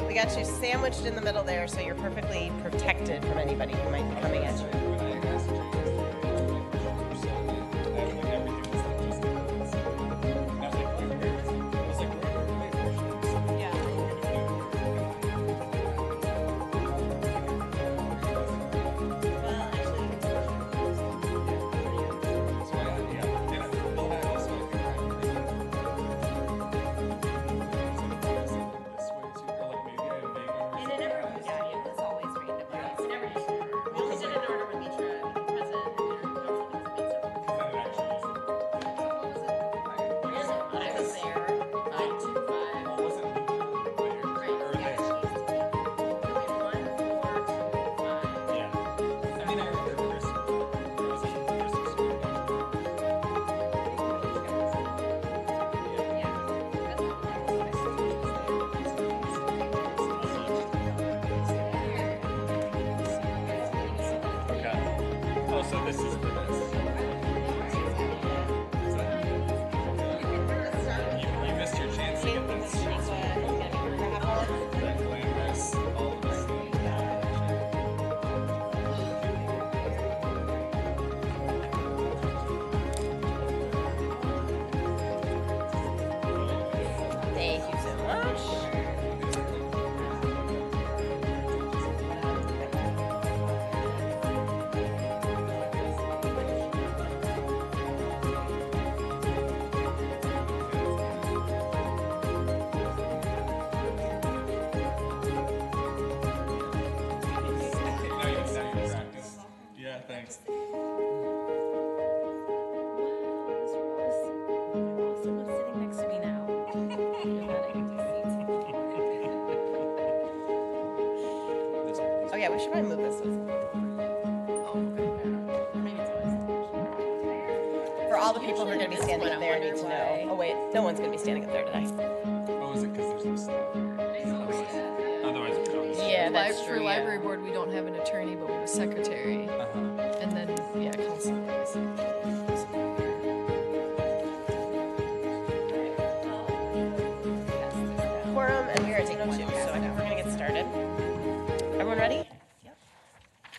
we got you sandwiched in the middle there, so you're perfectly protected from anybody who might be coming at you. So this is for this. You missed your chance to get this. That glamorous, all of this. Thank you so much. Yeah, thanks. Oh yeah, we should probably move this one. For all the people who are going to be standing up there, need to know. Oh wait, no one's going to be standing up there today. Oh, is it because there's no staff? Otherwise, we don't. Yeah, that's For true. library board, we don't have an attorney, but we have a secretary. And then, yeah, council. Quorum, and we are taking two, so I think we're going to get started. Everyone ready? Yep.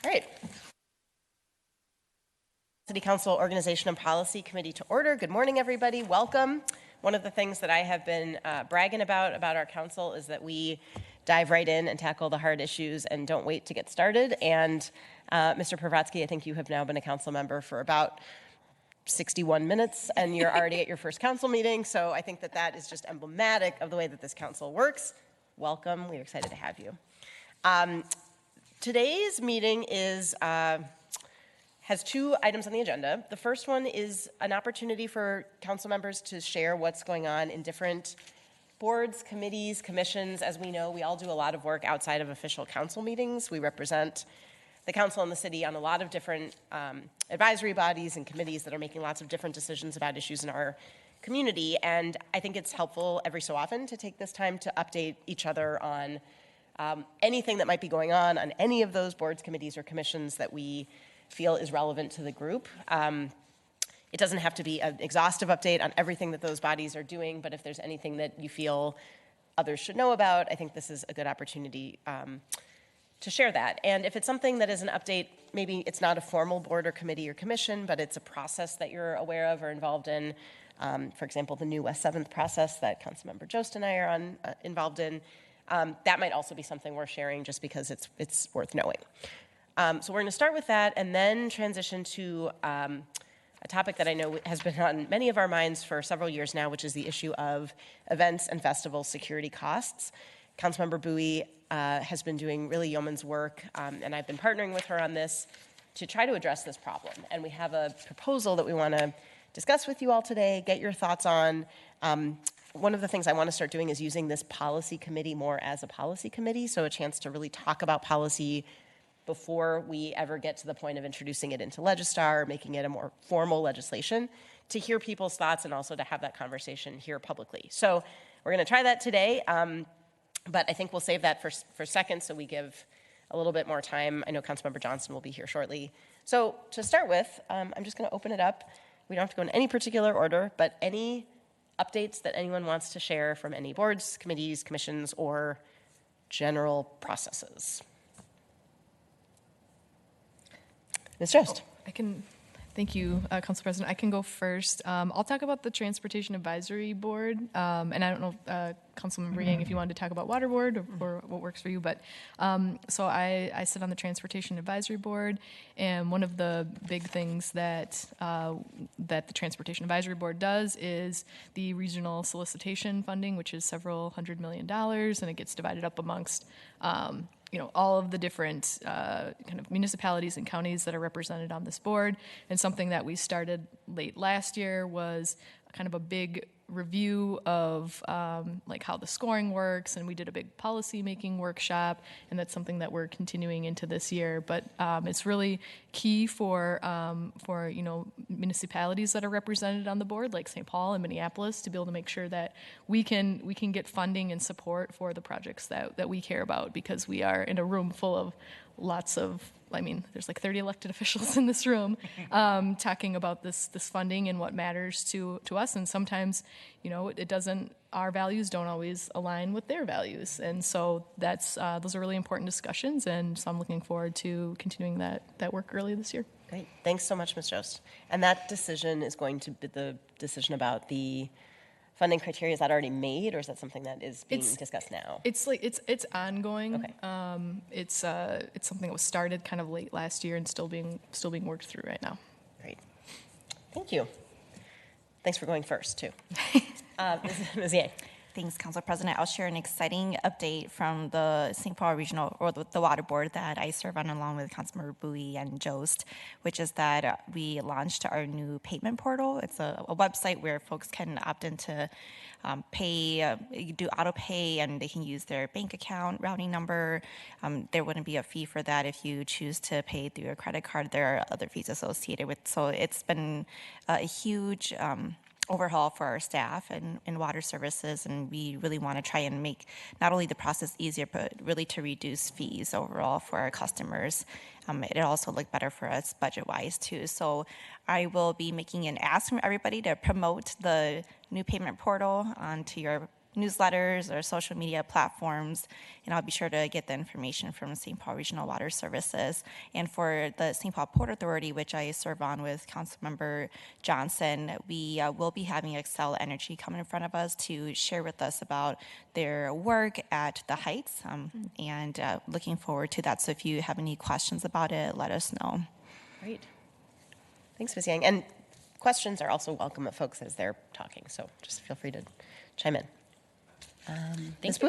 All right. City Council Organization and Policy Committee to order. Good morning, everybody. Welcome. One of the things that I have been bragging about our council is that we dive right in and tackle the hard issues and don't wait to get started. And Mr. Pravatsky, I think you have now been a council member for about 61 minutes, and you're already at your first council meeting. So I think that that is just emblematic of the way that this council works. Welcome. We're excited to have you. Today's meeting has two items on the agenda. The first one is an opportunity for council members to share what's going on in different boards, committees, commissions. As we know, we all do a lot of work outside of official council meetings. We represent the council and the city on a lot of different advisory bodies and committees that are making lots of different decisions about issues in our community. And I think it's helpful every so often to take this time to update each other on anything that might be going on any of those boards, committees, or commissions that we feel is relevant to the group. It doesn't have to be an exhaustive update on everything that those bodies are doing, but if there's anything that you feel others should know about, I think this is a good opportunity to share that. And if it's something that is an update, maybe it's not a formal board or committee or commission, but it's a process that you're aware of or involved in. For example, the new West 7th process that Councilmember Jost and I are involved in. That might also be something we're sharing just because it's worth knowing. So we're going to start with that and then transition to a topic that I know has been on many of our minds for several years now, which is the issue of events and festival security costs. Councilmember Bowie has been doing really yeoman's work, and I've been partnering with her on this to try to address this problem. And we have a proposal that we want to discuss with you all today, get your thoughts on. One of the things I want to start doing is using this policy committee more as a policy committee, so a chance to really talk about policy before we ever get to the point of introducing it into Legistar, or making it a more formal legislation, to hear people's thoughts and also to have that conversation here publicly. So we're going to try that today, but I think we'll save that for second so we give a little bit more time. I know Councilmember Johnson will be here shortly. So to start with, I'm just going to open it up. We don't have to go in any particular order, but any updates that anyone wants to share from any boards, committees, commissions, or general processes. Ms. Jost. Thank you, Council President. I can go first. I'll talk about the Transportation Advisory Board, and I don't know, Councilmember Yang, if you wanted to talk about Water Board or what works for you, but so I sit on the Transportation Advisory Board, and one of the big things that that the Transportation Advisory Board does is the regional solicitation funding, which is several $100 million, and it gets divided up amongst all of the different kind of municipalities and counties that are represented on this board. And something that we started late last year was kind of a big review of like how the scoring works, and we did a big policy making workshop, and that's something that we're continuing into this year. But it's really key for municipalities that are represented on the board, like St. Paul and Minneapolis, to be able to make sure that we can get funding and support for the projects that we care about, because we are in a room full of there's like 30 elected officials in this room talking about this funding and what matters to us. And sometimes, our values don't always align with their values. And so those are really important discussions. And so I'm looking forward to continuing that work early this year. Great. Thanks so much, Ms. Jost. And that decision is going to be the decision about the funding criteria. Is that already made, or is that something that is being discussed now? It's ongoing. Okay. It's something that was started kind of late last year and still being worked through right now. Great. Thank you. Thanks for going first, too. Ms. Yang. Thanks, Council President. I'll share an exciting update from the St. Paul Regional, or the Water Board that I serve on along with Councilmember Bowie and Jost, which is that we launched our new payment portal. It's a website where folks can opt into pay, do auto pay, and they can use their bank account routing number. There wouldn't be a fee for that if you choose to pay through a credit card. There are other fees associated with. So it's been a huge overhaul for our staff and water services, and we really want to try and make not only the process easier, but really to reduce fees overall for our customers. It also look better for us budget-wise too. So I will be making an ask from everybody to promote the new payment portal onto your newsletters or social media platforms, and I'll be sure to get the information from St. Paul Regional Water Services. And for the St. Paul Port Authority, which I serve on with Councilmember Johnson, we will be having Excel Energy come in front of us to share with us about their work at the Heights, and looking forward to that. So if you have any questions about it, let us know. Great. Thanks, Ms. Yang. And questions are also welcome of folks as they're talking, so just feel free to chime in. Thank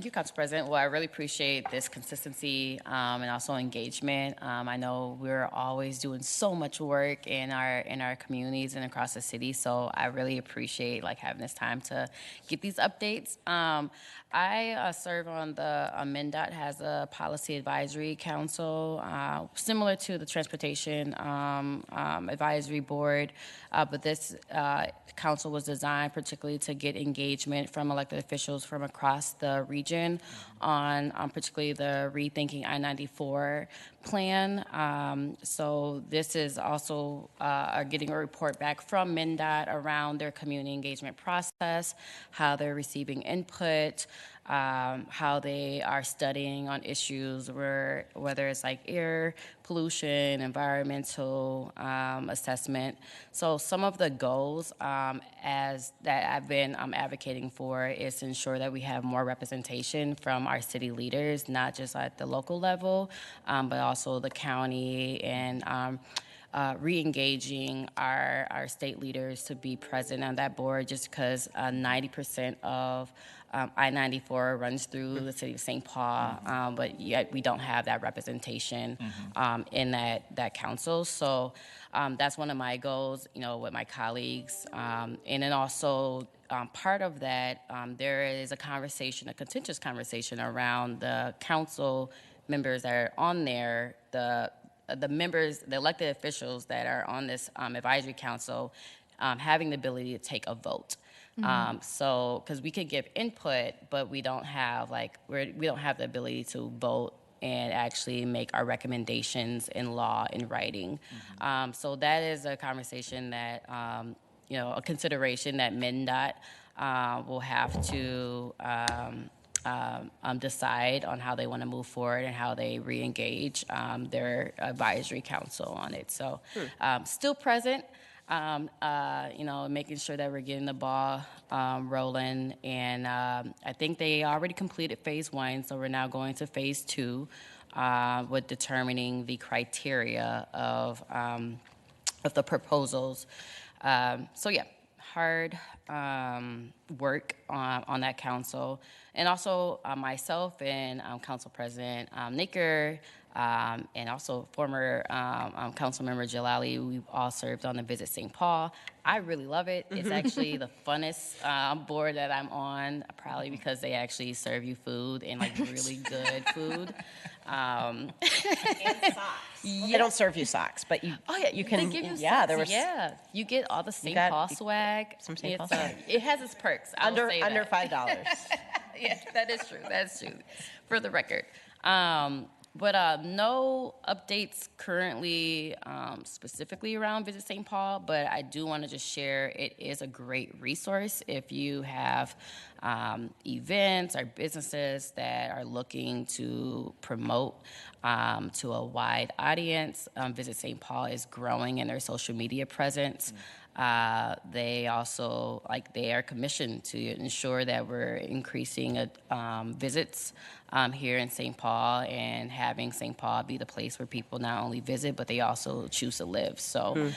you, Council President. Well, I really appreciate this consistency and also engagement. I know we're always doing so much work in our communities and across the city, so I really appreciate having this time to get these updates. I serve on the MnDOT has a policy advisory council similar to the Transportation Advisory Board, but this council was designed particularly to get engagement from elected officials from across the region on particularly the Rethinking I-94 plan. So this is also getting a report back from MnDOT around their community engagement process, how they're receiving input, how they are studying on issues whether it's air pollution, environmental assessment. So some of the goals as that I've been advocating for is to ensure that we have more representation from our city leaders, not just at the local level, but also the county, and re-engaging our state leaders to be present on that board, just because 90% of I-94 runs through the city of St. Paul, but yet we don't have that representation in that council. So that's one of my goals, with my colleagues. And then also part of that, there is a contentious conversation around the council members that are on there, the members, the elected officials that are on this advisory council, having the ability to take a vote. So, because we could give input, but we don't have we don't have the ability to vote and actually make our recommendations in law in writing. So that is a conversation that a consideration that MnDOT will have to decide on how they want to move forward and how they re-engage their advisory council on it. So still present, making sure that we're getting the ball rolling. And I think they already completed phase 1, so we're now going to phase 2 with determining the criteria of the proposals. Hard work on that council. And also myself and Council President Naker and also former council member Jalali, we've all served on the Visit St. Paul. I really love it. It's actually the funnest board that I'm on, probably because they actually serve you food and like really good food. And socks. Well, they don't serve you socks, but you can. They give you yeah, socks. there was You get all the St. got- Paul swag. some St. Paul It's, swag. It has its perks. I will under say under that. $5. Yeah, that is true. That's true. For the record. But no updates currently specifically around Visit St. Paul, but I do want to just share it is a great resource if you have events or businesses that are looking to promote to a wide audience. Visit St. Paul is growing in their social media presence. They also, they are commissioned to ensure that we're increasing visits here in St. Paul and having St. Paul be the place where people not only visit, but they also choose to live. So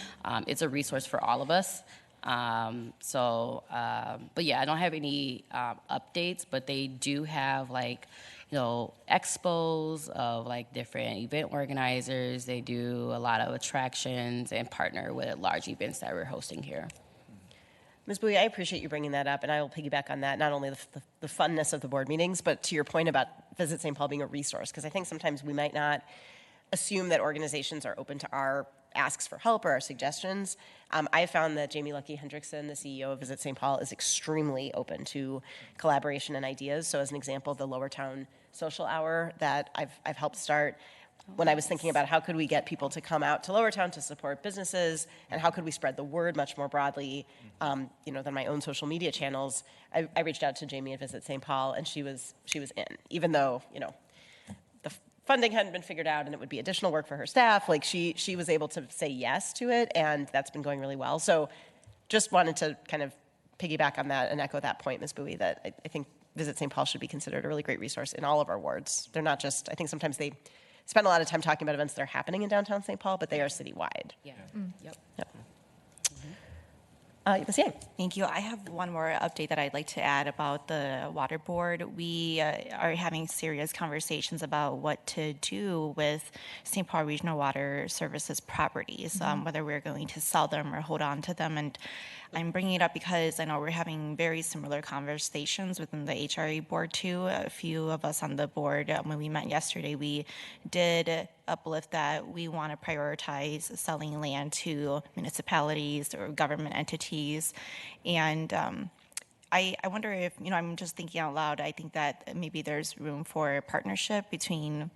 it's a resource for all of us. But yeah, I don't have any updates, but they do have expos of different event organizers. They do a lot of attractions and partner with large events that we're hosting here. Ms. Bowie, I appreciate you bringing that up, and I will piggyback on that, not only the funness of the board meetings, but to your point about Visit St. Paul being a resource, because I think sometimes we might not assume that organizations are open to our asks for help or our suggestions. I found that Jamie Lucky Hendrickson, the CEO of Visit St. Paul, is extremely open to collaboration and ideas. So as an example, the Lower Town Social Hour that I've helped start, when I was thinking about how could we get people to come out to Lower Town to support businesses and how could we spread the word much more broadly, than my own social media channels, I reached out to Jamie at Visit St. Paul, and she was in, even though, the funding hadn't been figured out and it would be additional work for her staff. She was able to say yes to it, and that's been going really well. So just wanted to kind of piggyback on that and echo that point, Ms. Bowie, that I think Visit St. Paul should be considered a really great resource in all of our wards. They're not just, I think sometimes they spend a lot of time talking about events that are happening in downtown St. Paul, but they are citywide. Yeah. Yep. Ms. Yang. Thank you. I have one more update that I'd like to add about the water board. We are having serious conversations about what to do with St. Paul Regional Water Services properties, whether we're going to sell them or hold on to them. And I'm bringing it up because I know we're having very similar conversations within the HRA board too. A few of us on the board, when we met yesterday, we did uplift that we want to prioritize selling land to municipalities or government entities. And I wonder if, I'm just thinking out loud, I think that maybe there's room for a partnership between,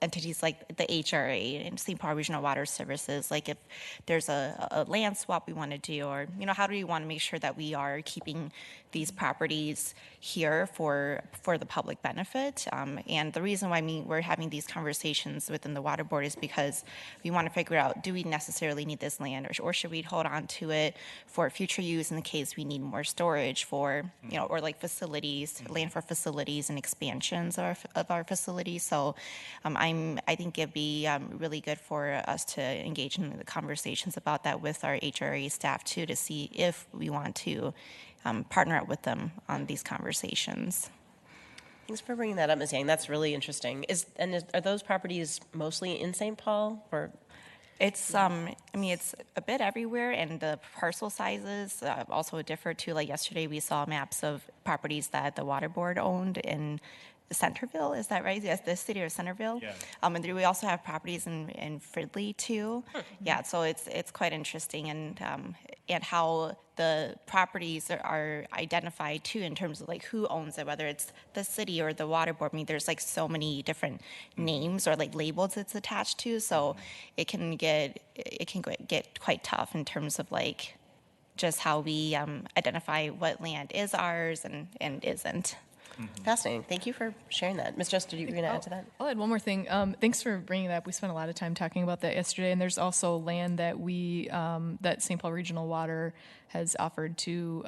entities like the HRA and St. Paul Regional Water Services, like if there's a land swap we want to do, or, how do we want to make sure that we are keeping these properties here for the public benefit? And the reason why we're having these conversations within the water board is because we want to figure out, do we necessarily need this land, or should we hold on to it for future use in the case we need more storage for, or like facilities, land for facilities and expansions of our facilities. So I think it'd be really good for us to engage in the conversations about that with our HRA staff too, to see if we want to partner up with them on these conversations. Thanks for bringing that up, Ms. Yang. That's really interesting. Are those properties mostly in St. Paul, or? It's it's a bit everywhere, and the parcel sizes also differ too. Like yesterday, we saw maps of properties that the water board owned in Centerville. Is that right? Yes, the city of Centerville. Yeah. And then we also have properties in Fridley too. Yeah, so it's quite interesting, and how the properties are identified too in terms of like who owns it, whether it's the city or the water board. There's like so many different names or like labels it's attached to, so it can get quite tough in terms of like just how we identify what land is ours and isn't. Fascinating. Thank you for sharing that. Ms. Jost, were you going to add to that? I'll add one more thing. Thanks for bringing that up. We spent a lot of time talking about that yesterday, and there's also land that that St. Paul Regional Water has offered to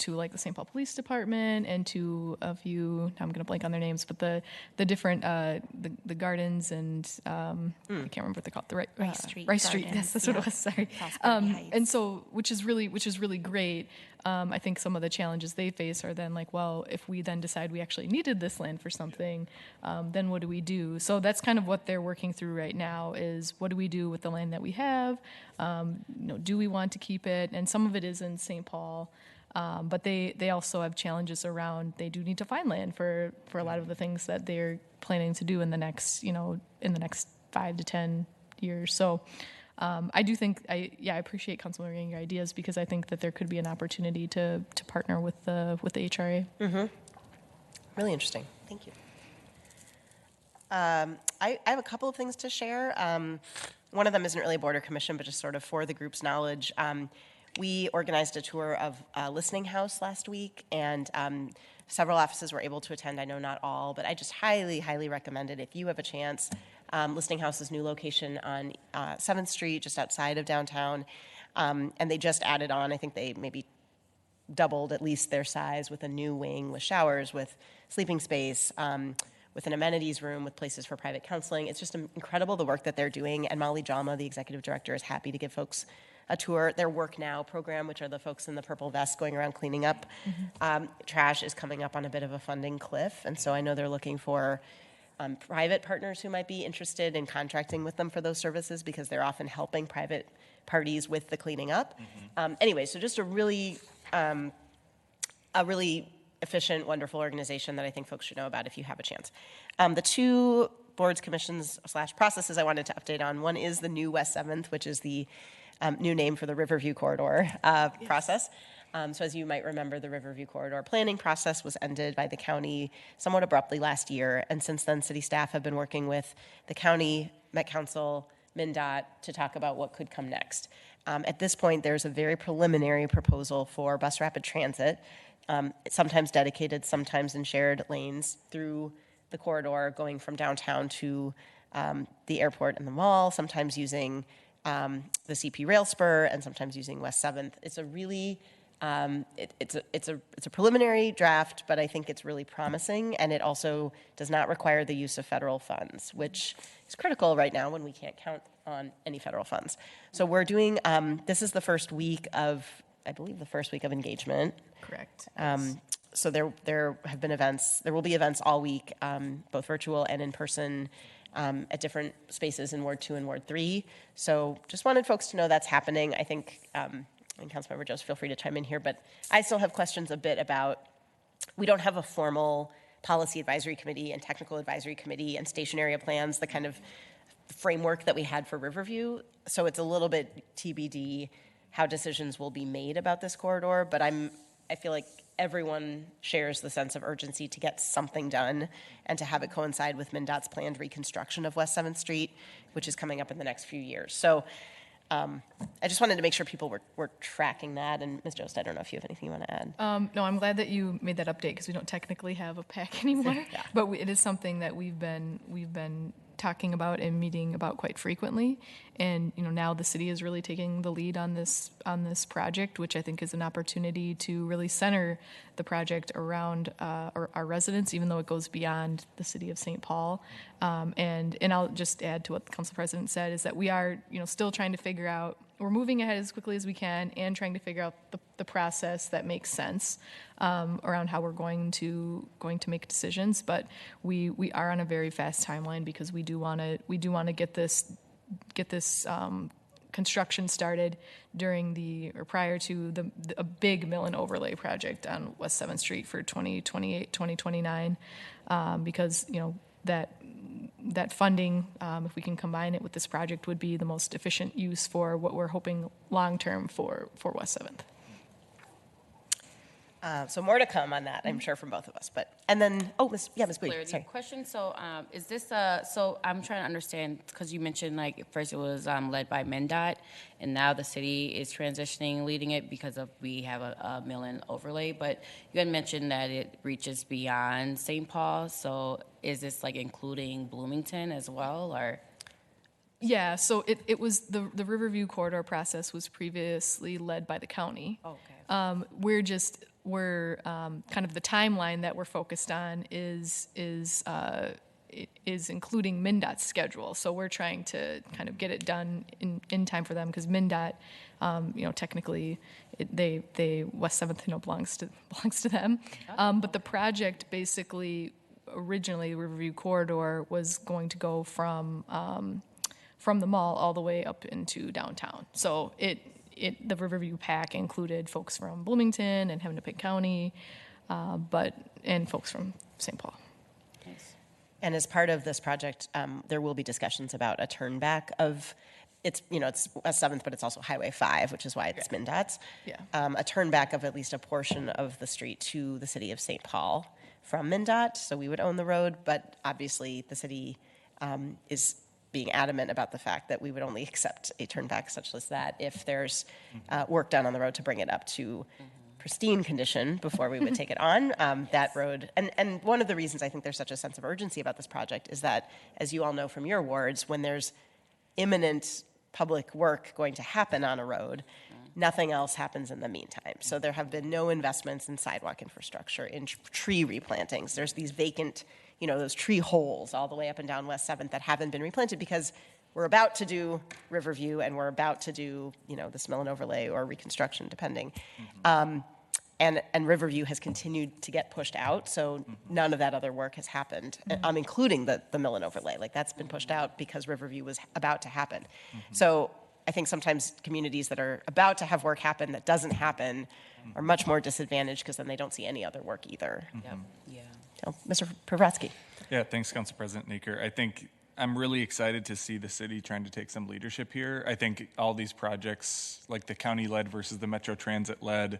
like the St. Paul Police Department and to a few, I'm going to blank on their names, but the different, the gardens and I can't remember what they're called. Rice Street Rice Street, Gardens, yes, that's what it was, sorry. Prosperity Heights. And so, which is really great. I think some of the challenges they face are then like, well, if we then decide we actually needed this land for something, then what do we do? So that's kind of what they're working through right now is what do we do with the land that we have? Do we want to keep it? And some of it is in St. Paul. But they also have challenges around, they do need to find land for a lot of the things that they're planning to do in the next 5 to 10 years. So I do think, I appreciate Councilman Reagan, your ideas, because I think that there could be an opportunity to partner with the HRA. Really interesting. Thank you. I have a couple of things to share. One of them isn't really a border commission, but just sort of for the group's knowledge. We organized a tour of Listening House last week, and several offices were able to attend. I know not all, but I just highly, highly recommend it if you have a chance. Listening House's new location on 7th Street, just outside of downtown, and they just added on, I think they maybe doubled at least their size with a new wing with showers, with sleeping space, with an amenities room, with places for private counseling. It's just incredible the work that they're doing, and Molly Jalma, the executive director, is happy to give folks a tour. Their Work Now program, which are the folks in the purple vests going around cleaning up trash, is coming up on a bit of a funding cliff, and so I know they're looking for private partners who might be interested in contracting with them for those services because they're often helping private parties with the cleaning up. Anyway, so just a really efficient, wonderful organization that I think folks should know about if you have a chance. The two boards, commissions / processes I wanted to update on. One is the new West 7th, which is the new name for the Riverview Corridor process. So as you might remember, the Riverview Corridor planning process was ended by the county somewhat abruptly last year. And since then, city staff have been working with the county, Met Council, MnDOT to talk about what could come next. At this point, there's a very preliminary proposal for bus rapid transit, sometimes dedicated, sometimes in shared lanes through the corridor going from downtown to the airport and the mall, sometimes using the CP rail spur and sometimes using West 7th. It's a really, it's a preliminary draft, but I think it's really promising, and it also does not require the use of federal funds, which is critical right now when we can't count on any federal funds. So we're doing, this is the first week of, I believe the first week of engagement. Correct. So there have been events, there will be events all week, both virtual and in person, at different spaces in Ward 2 and Ward 3. So just wanted folks to know that's happening. I think, and Councilmember Jost, feel free to chime in here, but I still have questions a bit about, we don't have a formal policy advisory committee and technical advisory committee and station area plans, the kind of framework that we had for Riverview. So it's a little bit TBD how decisions will be made about this corridor, but I feel like everyone shares the sense of urgency to get something done and to have it coincide with MnDOT's planned reconstruction of West 7th Street, which is coming up in the next few years. So I just wanted to make sure people were tracking that. And Ms. Jost, I don't know if you have anything you want to add. No, I'm glad that you made that update because we don't technically have a PAC anymore, Yeah. but it is something that we've been talking about and meeting about quite frequently. And now the city is really taking the lead on this project, which I think is an opportunity to really center the project around our residents, even though it goes beyond the city of St. Paul. And I'll just add to what the council president said is that we are still trying to figure out. We're moving ahead as quickly as we can and trying to figure out the process that makes sense around how we're going to make decisions. But we are on a very fast timeline because we do want to get this construction started prior to a big mill and overlay project on West 7th Street for 2028, 2029, because that funding, if we can combine it with this project, would be the most efficient use for what we're hoping long-term for West 7th. So more to come on that, I'm sure, from both of us. But, and then, Ms. Bowie, Clarity sorry. question. So, is this so I'm trying to understand because you mentioned like at first it was led by MnDOT, and now the city is transitioning, leading it because of we have a mill-in overlay. But you had mentioned that it reaches beyond St. Paul. So, is this like including Bloomington as well, or? Yeah, so it was the Riverview corridor process was previously led by the county. Okay. We're kind of the timeline that we're focused on is including MnDOT's schedule. So we're trying to kind of get it done in time for them because MnDOT, technically, they West Seventh, belongs to them. But the project basically originally Riverview corridor was going to go from the mall all the way up into downtown. So the Riverview PAC included folks from Bloomington and Hennepin County, and folks from St. Paul. Nice. And as part of this project, there will be discussions about a turnback of, it's West 7th, but it's also Highway 5, which is why it's MnDOT's. Yeah. A turnback of at least a portion of the street to the city of St. Paul from MnDOT, so we would own the road, but obviously the city is being adamant about the fact that we would only accept a turnback such as that if there's work done on the road to bring it up to pristine condition before we would take it on. That road, and one of the reasons I think there's such a sense of urgency about this project is that, as you all know from your wards, when there's imminent public work going to happen on a road, nothing else happens in the meantime. So there have been no investments in sidewalk infrastructure, in tree replantings. There's these vacant, those tree holes all the way up and down West 7th that haven't been replanted because we're about to do Riverview and we're about to do, this mill and overlay or reconstruction, depending. And Riverview has continued to get pushed out, so none of that other work has happened, including the mill and overlay. Like, that's been pushed out because Riverview was about to happen. So I think sometimes communities that are about to have work happen that doesn't happen are much more disadvantaged because then they don't see any other work either. Yep. Yeah. So, Mr. Pravratsky. Yeah, thanks, Council President Naker. I think I'm really excited to see the city trying to take some leadership here. I think all these projects, like the county-led versus the Metro Transit-led,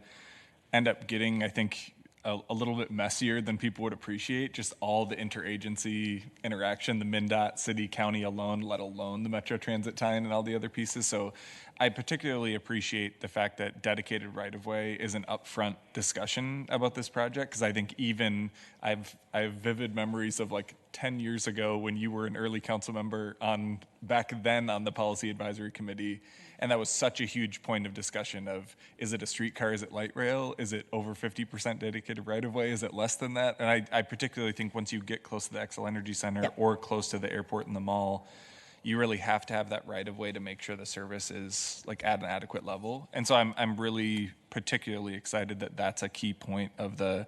end up getting, I think, a little bit messier than people would appreciate. Just all the interagency interaction, the MnDOT, city, county alone, let alone the Metro Transit tie-in and all the other pieces. So I particularly appreciate the fact that dedicated right-of-way is an upfront discussion about this project, because I think even I have vivid memories of like 10 years ago when you were an early council member back then on the Policy Advisory Committee. And that was such a huge point of discussion of, is it a streetcar, is it light rail, is it over 50% dedicated right-of-way, is it less than that? And I particularly think once you get close to the Xcel Energy Center or close to the airport and the mall, you really have to have that right-of-way to make sure the service is like at an adequate level. And so I'm really particularly excited that that's a key point of the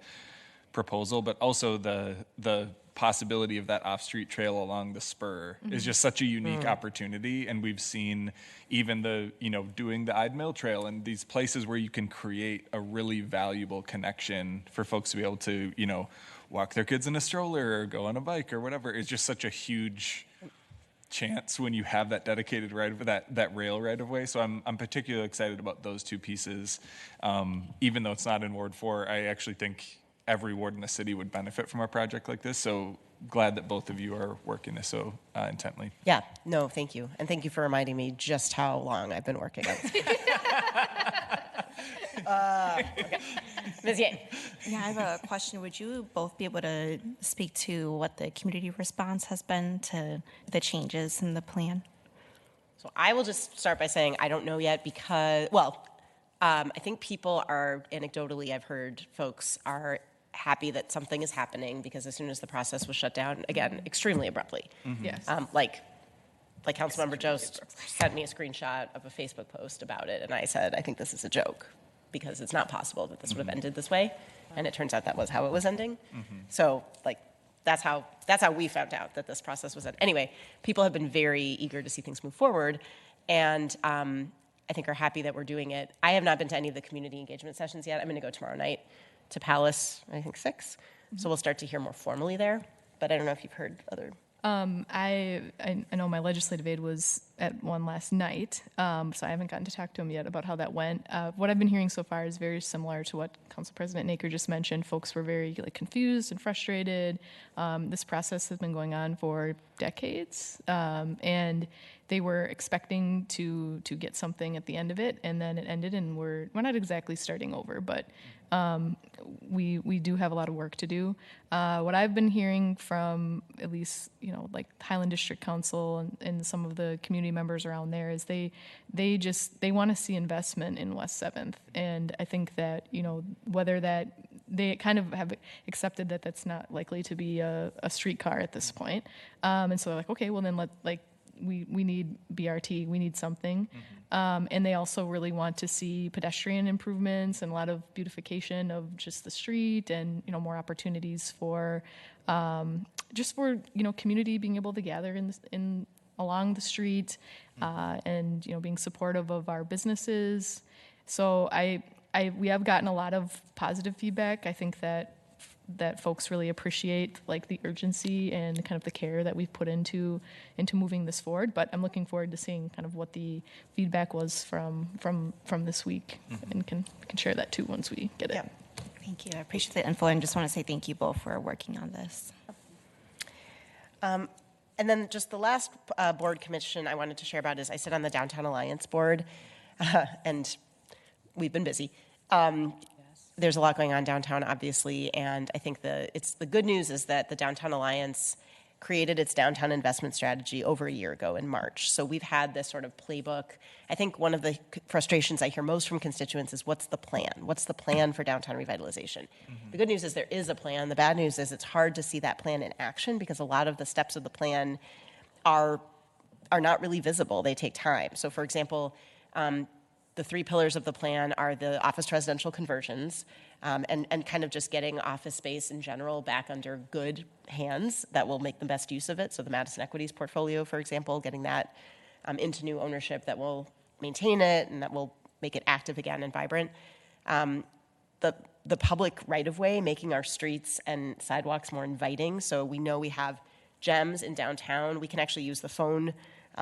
proposal, but also the possibility of that off-street trail along the spur is just such a unique opportunity. And we've seen even doing the Ide Mill Trail and these places where you can create a really valuable connection for folks to be able to, walk their kids in a stroller or go on a bike or whatever. It's just such a huge chance when you have that dedicated that rail right of way. So I'm particularly excited about those two pieces. Even though it's not in Ward 4, I actually think every ward in the city would benefit from a project like this. So glad that both of you are working this so intently. Yeah, no, thank you. And thank you for reminding me just how long I've been working on this. Okay. Ms. Yang. Yeah, I have a question. Would you both be able to speak to what the community response has been to the changes in the plan? So I will just start by saying I don't know yet because, I think people are, anecdotally, I've heard folks are happy that something is happening because as soon as the process was shut down, again, extremely abruptly. Yes. Like Councilmember Jost sent me a screenshot of a Facebook post about it, and I said, I think this is a joke because it's not possible that this would have ended this way. And it turns out that was how it was ending. So, that's how we found out that this process was ending. Anyway, people have been very eager to see things move forward, and I think are happy that we're doing it. I have not been to any of the community engagement sessions yet. I'm going to go tomorrow night to Palace, I think 6. So we'll start to hear more formally there. But I don't know if you've heard other. I know my legislative aide was at one last night, so I haven't gotten to talk to him yet about how that went. What I've been hearing so far is very similar to what Council President Naker just mentioned. Folks were very confused and frustrated. This process has been going on for decades, and they were expecting to get something at the end of it, and then it ended, and we're not exactly starting over, but we do have a lot of work to do. What I've been hearing from at least Highland District Council and some of the community members around there is they want to see investment in West 7th, and I think that whether that they kind of have accepted that that's not likely to be a streetcar at this point, and so they're like, okay, well then we need BRT, we need something. And they also really want to see pedestrian improvements and a lot of beautification of just the street and, more opportunities for, just for, community being able to gather along the street, and, being supportive of our businesses. So we have gotten a lot of positive feedback. I think that folks really appreciate the urgency and kind of the care that we've put into moving this forward. But I'm looking forward to seeing kind of what the feedback was from this week, and can share that too once we get it. Yeah. Thank you. I appreciate the info, and just want to say thank you both for working on this. And then just the last board commission I wanted to share about is I sit on the Downtown Alliance board, and we've been busy. There's a lot going on downtown, obviously, and I think the good news is that the Downtown Alliance created its downtown investment strategy over a year ago in March. So we've had this sort of playbook. I think one of the frustrations I hear most from constituents is, what's the plan? What's the plan for downtown revitalization? The good news is there is a plan. The bad news is it's hard to see that plan in action because a lot of the steps of the plan are not really visible. They take time. So, for example, the three pillars of the plan are the office to residential conversions, and kind of just getting office space in general back under good hands that will make the best use of it. So the Madison Equities portfolio, for example, getting that into new ownership that will maintain it and that will make it active again and vibrant. The public right-of-way, making our streets and sidewalks more inviting. So we know we have gems in downtown. We can actually use the phone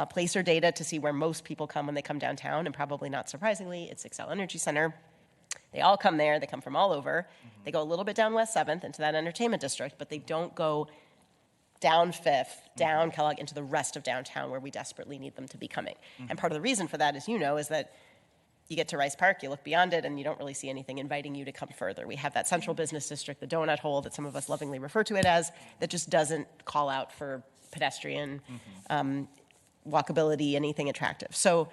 placer data to see where most people come when they come downtown, and probably not surprisingly, it's Xcel Energy Center. They all come there. They come from all over. They go a little bit down West 7th into that entertainment district, but they don't go down 5th, down Kellogg, into the rest of downtown where we desperately need them to be coming. And part of the reason for that, as you know, is that you get to Rice Park, you look beyond it, and you don't really see anything inviting you to come further. We have that central business district, the donut hole that some of us lovingly refer to it as, that just doesn't call out for pedestrian walkability, anything attractive. So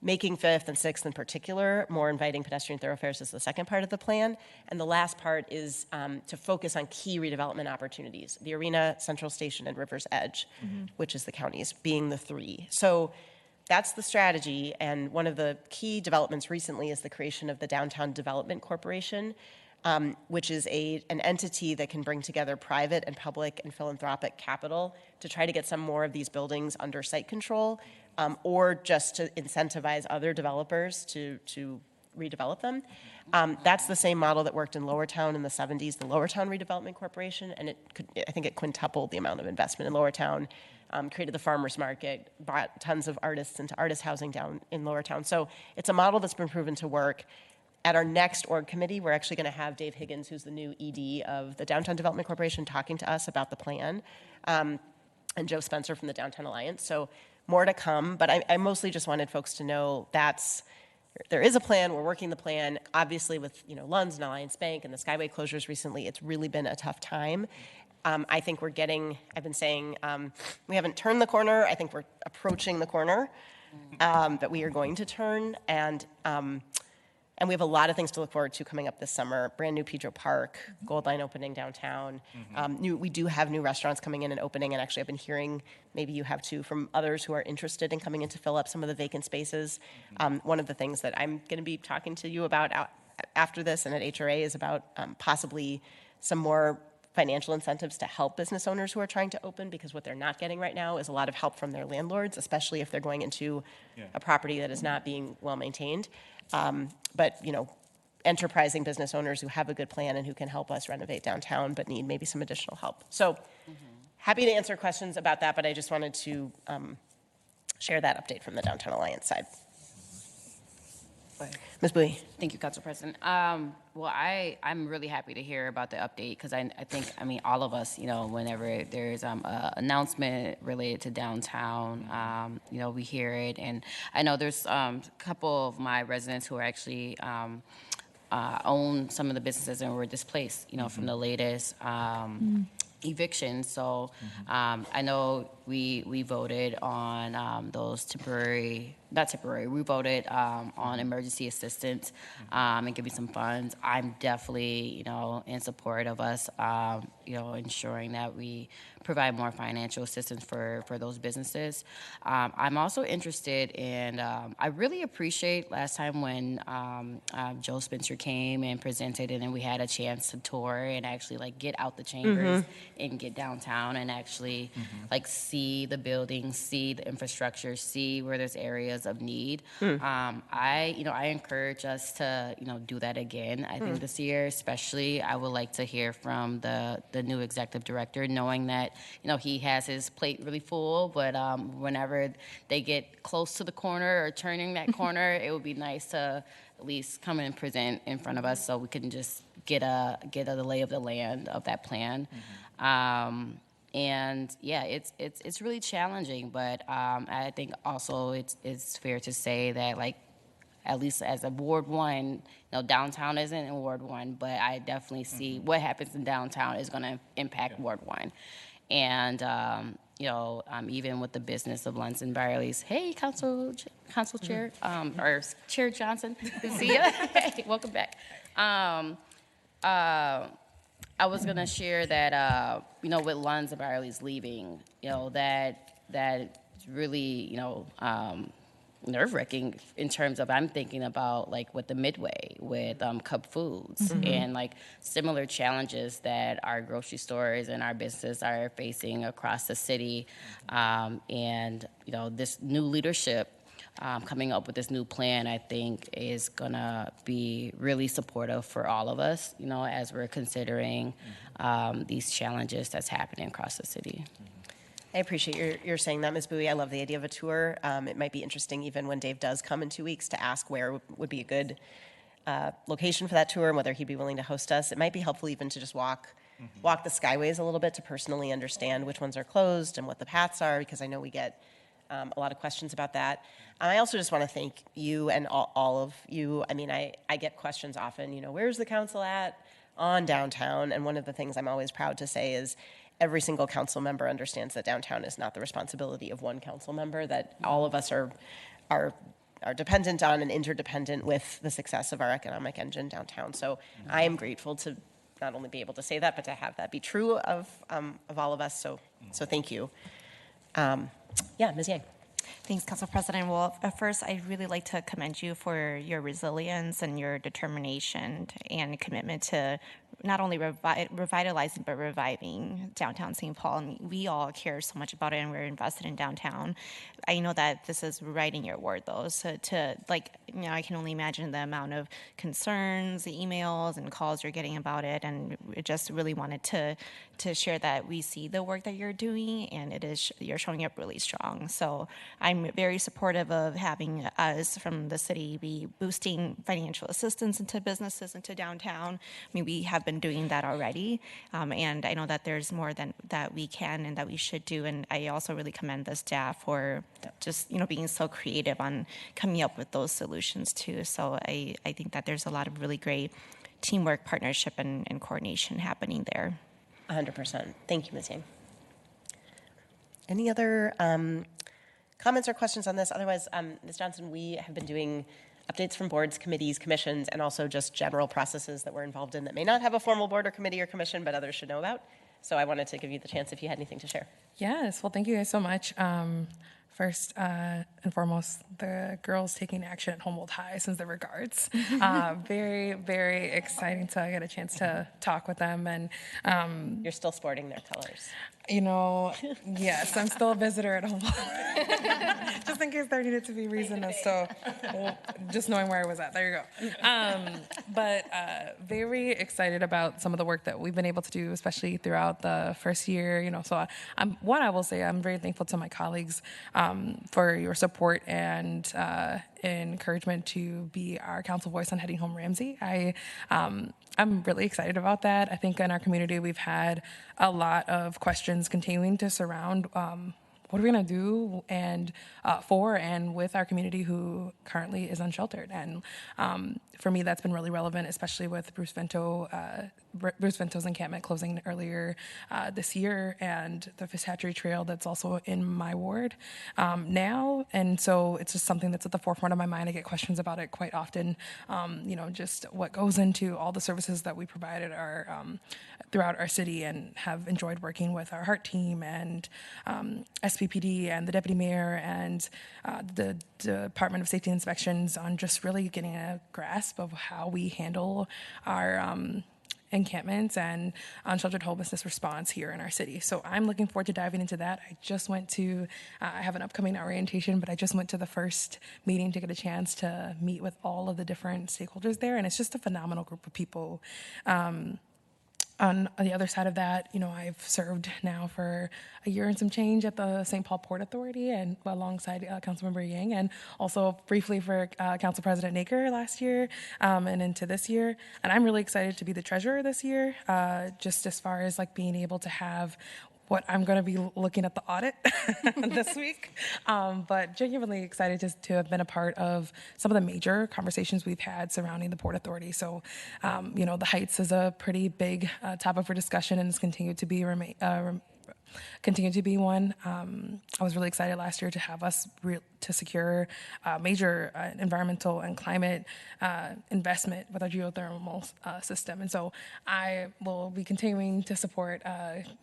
making 5th and 6th in particular more inviting pedestrian thoroughfares is the second part of the plan. And the last part is to focus on key redevelopment opportunities, the Arena, Central Station, and River's Edge, which is the counties, being the three. So that's the strategy. And one of the key developments recently is the creation of the Downtown Development Corporation, which is an entity that can bring together private and public and philanthropic capital to try to get some more of these buildings under site control, or just to incentivize other developers to redevelop them. That's the same model that worked in Lowertown in the 70s, the Lowertown Redevelopment Corporation, and I think it quintupled the amount of investment in Lowertown, created the farmers market, brought tons of artists into artist housing down in Lowertown. So it's a model that's been proven to work. At our next org committee, we're actually going to have Dave Higgins, who's the new ED of the Downtown Development Corporation, talking to us about the plan, and Joe Spencer from the Downtown Alliance. So more to come, but I mostly just wanted folks to know there is a plan. We're working the plan. Obviously, with Lunds and Alliance Bank and the Skyway closures recently, it's really been a tough time. I think I've been saying, we haven't turned the corner. I think we're approaching the corner that we are going to turn, and we have a lot of things to look forward to coming up this summer. Brand new Pedro Park, Gold Line opening downtown. We do have new restaurants coming in and opening, and actually I've been hearing, maybe you have too, from others who are interested in coming in to fill up some of the vacant spaces. One of the things that I'm going to be talking to you about after this and at HRA is about possibly some more financial incentives to help business owners who are trying to open, because what they're not getting right now is a lot of help from their landlords, especially if they're going into a property that is not being well maintained. But enterprising business owners who have a good plan and who can help us renovate downtown but need maybe some additional help. So happy to answer questions about that, but I just wanted to share that update from the Downtown Alliance side. Ms. Bowie. Thank you, Council President. Well, I'm really happy to hear about the update because I think, I mean, all of us, whenever there's an announcement related to downtown, we hear it. And I know there's a couple of my residents who are actually own some of the businesses and were displaced, from the latest eviction. So I know we voted on those not temporary, we voted on emergency assistance and giving some funds. I'm definitely, in support of us, ensuring that we provide more financial assistance for those businesses. I'm also interested in, I really appreciate last time when Joe Spencer came and presented and then we had a chance to tour and actually get out the chambers and get downtown and actually see the buildings, see the infrastructure, see where there's areas of need. I encourage us to, do that again. I think this year especially, I would like to hear from the new executive director, knowing that, he has his plate really full, but whenever they get close to the corner or turning that corner, it would be nice to at least come and present in front of us so we can just get a lay of the land of that plan. And yeah, it's really challenging, but I think also it's fair to say that at least as a Ward 1, downtown isn't in Ward 1, but I definitely see what happens in downtown is going to impact Ward 1. And, even with the business of Lunds and Byerly's, hey, Council Chair, or Chair Johnson, good to see you. Hey, welcome back. I was going to share that, with Lunds and Byerly's leaving, that really, nerve-wracking in terms of I'm thinking about with the Midway with Cub Foods and similar challenges that our grocery stores and our businesses are facing across the city, and this new leadership coming up with this new plan I think is gonna be really supportive for all of us, as we're considering these challenges that's happening across the city. I appreciate your saying that, Ms. Bowie. I love the idea of a tour. It might be interesting even when Dave does come in 2 weeks to ask where would be a good location for that tour and whether he'd be willing to host us. It might be helpful even to just walk the skyways a little bit to personally understand which ones are closed and what the paths are, because I know we get a lot of questions about that. I also just want to thank you and all of you. I mean, I get questions often, where's the council at on downtown? And one of the things I'm always proud to say is every single council member understands that downtown is not the responsibility of one council member, that all of us are dependent on and interdependent with the success of our economic engine downtown. So I am grateful to not only be able to say that, but to have that be true of all of us. So thank you. Ms. Yang. Thanks, Council President. Well, first, I'd really like to commend you for your resilience and your determination and commitment to not only revitalizing but reviving downtown St. Paul. And we all care so much about it, and we're invested in downtown. I know that this is right in your ward, though. So I can only imagine the amount of concerns, emails, and calls you're getting about it. And we just really wanted to share that we see the work that you're doing, and you're showing up really strong. So I'm very supportive of having us from the city be boosting financial assistance into businesses into downtown. I mean, we have been doing that already, and I know that there's more than that we can and that we should do. And I also really commend the staff for just being so creative on coming up with those solutions too. So I think that there's a lot of really great teamwork, partnership, and coordination happening there. 100%. Thank you, Ms. Yang. Any other comments or questions on this? Otherwise, Ms. Johnson, we have been doing updates from boards, committees, commissions, and also just general processes that we're involved in that may not have a formal board or committee or commission, but others should know about. So I wanted to give you the chance if you had anything to share. Yes, well, thank you guys so much. First and foremost, the girls taking action at Humboldt High sends their regards. Very, very exciting to get a chance to talk with them. And you're still sporting their colors. You know, yes, I'm still a visitor at home. Just in case there needed to be reason as to just knowing where I was at. There you go. But very excited about some of the work that we've been able to do, especially throughout the first year. You know, so I will say I'm very thankful to my colleagues for your support and encouragement to be our council voice on Heading Home Ramsey. I'm really excited about that. I think in our community we've had a lot of questions continuing to surround what are we going to do and for and with our community who currently is unsheltered. And for me, that's been really relevant, especially with Bruce Vento's encampment closing earlier this year, and the Fish Hatchery Trail that's also in my ward now. And so it's just something that's at the forefront of my mind. I get questions about it quite often. You know, just what goes into all the services that we provide at our throughout our city, and have enjoyed working with our HEART team and SPPD and the deputy mayor and the Department of Safety Inspections on just really getting a grasp of how we handle our encampments and unsheltered homelessness response here in our city. So I'm looking forward to diving into that. I just went to, I have an upcoming orientation, but I just went to the first meeting to get a chance to meet with all of the different stakeholders there. And it's just a phenomenal group of people. On the other side of that, you know, I've served now for a year and some change at the St. Paul Port Authority, and alongside Councilmember Yang, and also briefly for Council President Naker last year and into this year. And I'm really excited to be the treasurer this year, just as far as like being able to have what I'm going to be looking at the audit this week, but genuinely excited to have been a part of some of the major conversations we've had surrounding the Port Authority. So, you know, the Heights is a pretty big topic for discussion, and has continued to be one. I was really excited last year to have us to secure major environmental and climate investment with our geothermal system. And so I will be continuing to support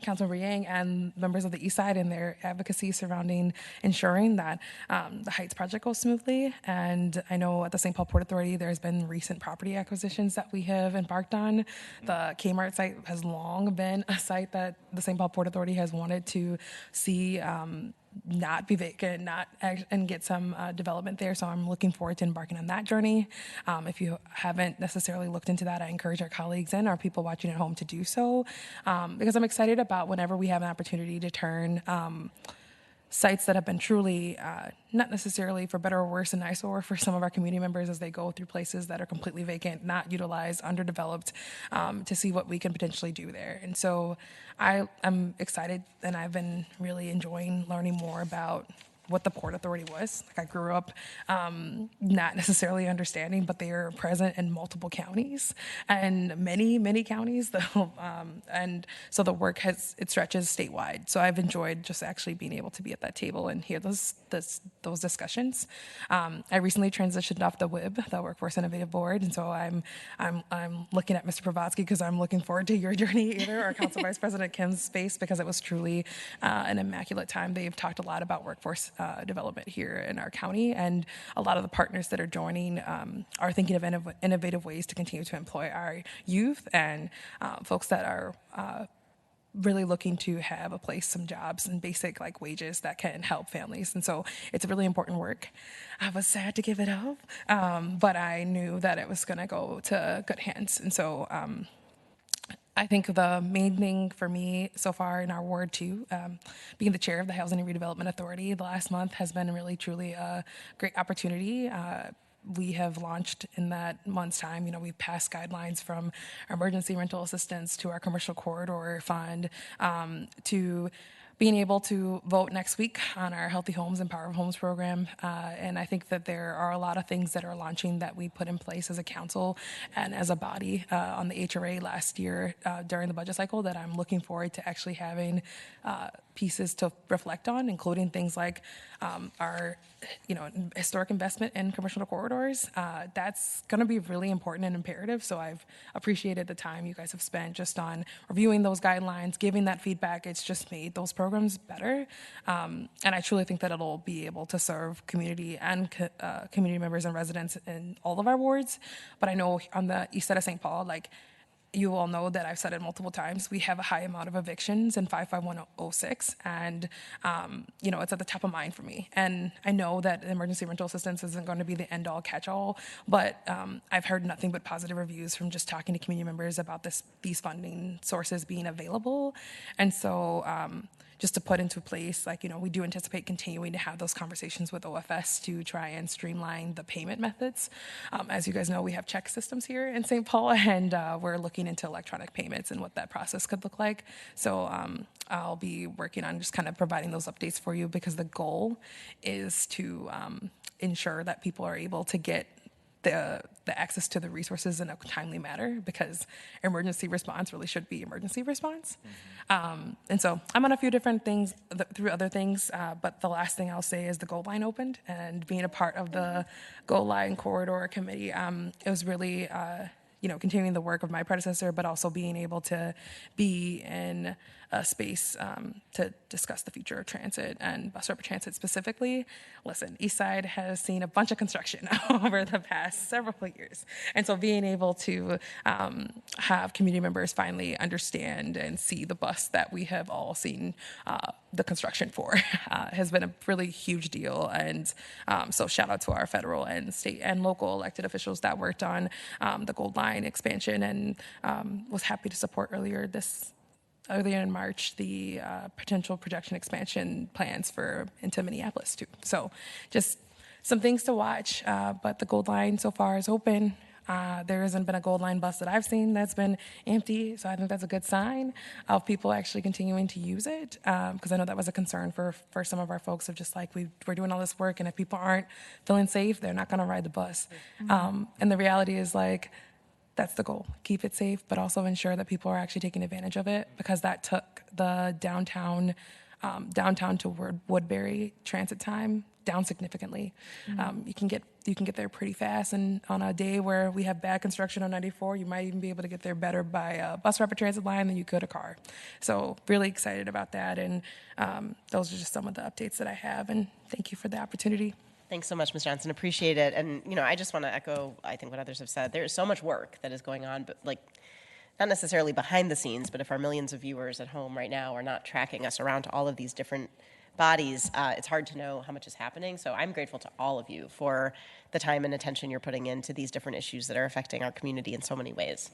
Councilmember Yang and members of the East Side in their advocacy surrounding ensuring that the Heights project goes smoothly. And I know at the St. Paul Port Authority, there's been recent property acquisitions that we have embarked on. The Kmart site has long been a site that the St. Paul Port Authority has wanted to see not be vacant, and get some development there. So I'm looking forward to embarking on that journey. If you haven't necessarily looked into that, I encourage our colleagues and our people watching at home to do so, because I'm excited about whenever we have an opportunity to turn sites that have been truly, not necessarily for better or worse, an eyesore for some of our community members as they go through places that are completely vacant, not utilized, underdeveloped, to see what we can potentially do there. And so I'm excited, and I've been really enjoying learning more about what the Port Authority was. Like, I grew up not necessarily understanding, but they are present in multiple counties and many counties. And so the work it stretches statewide. So I've enjoyed just actually being able to be at that table and hear those discussions. I recently transitioned off the WIB, the Workforce Innovative Board, and so I'm looking at Mr. Pravatsky because I'm looking forward to your journey either, or Council Vice President Kim's space, because it was truly an immaculate time. They've talked a lot about workforce development here in our county, and a lot of the partners that are joining are thinking of innovative ways to continue to employ our youth and folks that are really looking to have a place, some jobs, and basic like wages that can help families. And so it's a really important work. I was sad to give it up, but I knew that it was going to go to good hands. And so I think the main thing for me so far in our ward too, being the chair of the Housing and Redevelopment Authority the last month, has been really truly a great opportunity. We have launched in that month's time, you know, we've passed guidelines from our emergency rental assistance to our commercial corridor fund, to being able to vote next week on our Healthy Homes and Power of Homes program. And I think that there are a lot of things that are launching that we put in place as a council and as a body on the HRA last year during the budget cycle that I'm looking forward to actually having pieces to reflect on, including things like our historic investment in commercial corridors. That's going to be really important and imperative. So I've appreciated the time you guys have spent just on reviewing those guidelines, giving that feedback. It's just made those programs better. And I truly think that it'll be able to serve community and community members and residents in all of our wards. But I know on the east side of St. Paul, like, you all know that I've said it multiple times. We have a high amount of evictions in 55106, and it's at the top of mind for me. And I know that emergency rental assistance isn't going to be the end-all, catch-all, but I've heard nothing but positive reviews from just talking to community members about these funding sources being available. And so just to put into place, we do anticipate continuing to have those conversations with OFS to try and streamline the payment methods. As you guys know, we have check systems here in St. Paul, and we're looking into electronic payments and what that process could look like. So I'll be working on just kind of providing those updates for you, because the goal is to ensure that people are able to get the access to the resources in a timely manner, because emergency response really should be emergency response. And so I'm on a few different things through other things, but the last thing I'll say is the goal line opened, and being a part of the goal line corridor committee, it was really continuing the work of my predecessor, but also being able to be in a space to discuss the future of transit and bus rapid transit specifically. Listen, Eastside has seen a bunch of construction over the past several years. And so being able to have community members finally understand and see the bus that we have all seen the construction for has been a really huge deal. And so shout out to our federal and state and local elected officials that worked on the Gold Line expansion, and was happy to support earlier in March, the potential projection expansion plans into Minneapolis too. So just some things to watch, but the Gold Line so far is open. There hasn't been a Gold Line bus that I've seen that's been empty, so I think that's a good sign of people actually continuing to use it, because I know that was a concern for some of our folks of just we're doing all this work, and if people aren't feeling safe, they're not going to ride the bus. And the reality is that's the goal. Keep it safe, but also ensure that people are actually taking advantage of it, because that took the downtown to Woodbury transit time down significantly. You can get there pretty fast, and on a day where we have bad construction on 94, you might even be able to get there better by a bus rapid transit line than you could a car. So really excited about that, and those are just some of the updates that I have, and thank you for the opportunity. Thanks so much, Ms. Johnson. Appreciate it. And, I just want to echo, I think, what others have said. There is so much work that is going on, but not necessarily behind the scenes, but if our millions of viewers at home right now are not tracking us around to all of these different bodies, it's hard to know how much is happening. So I'm grateful to all of you for the time and attention you're putting into these different issues that are affecting our community in so many ways.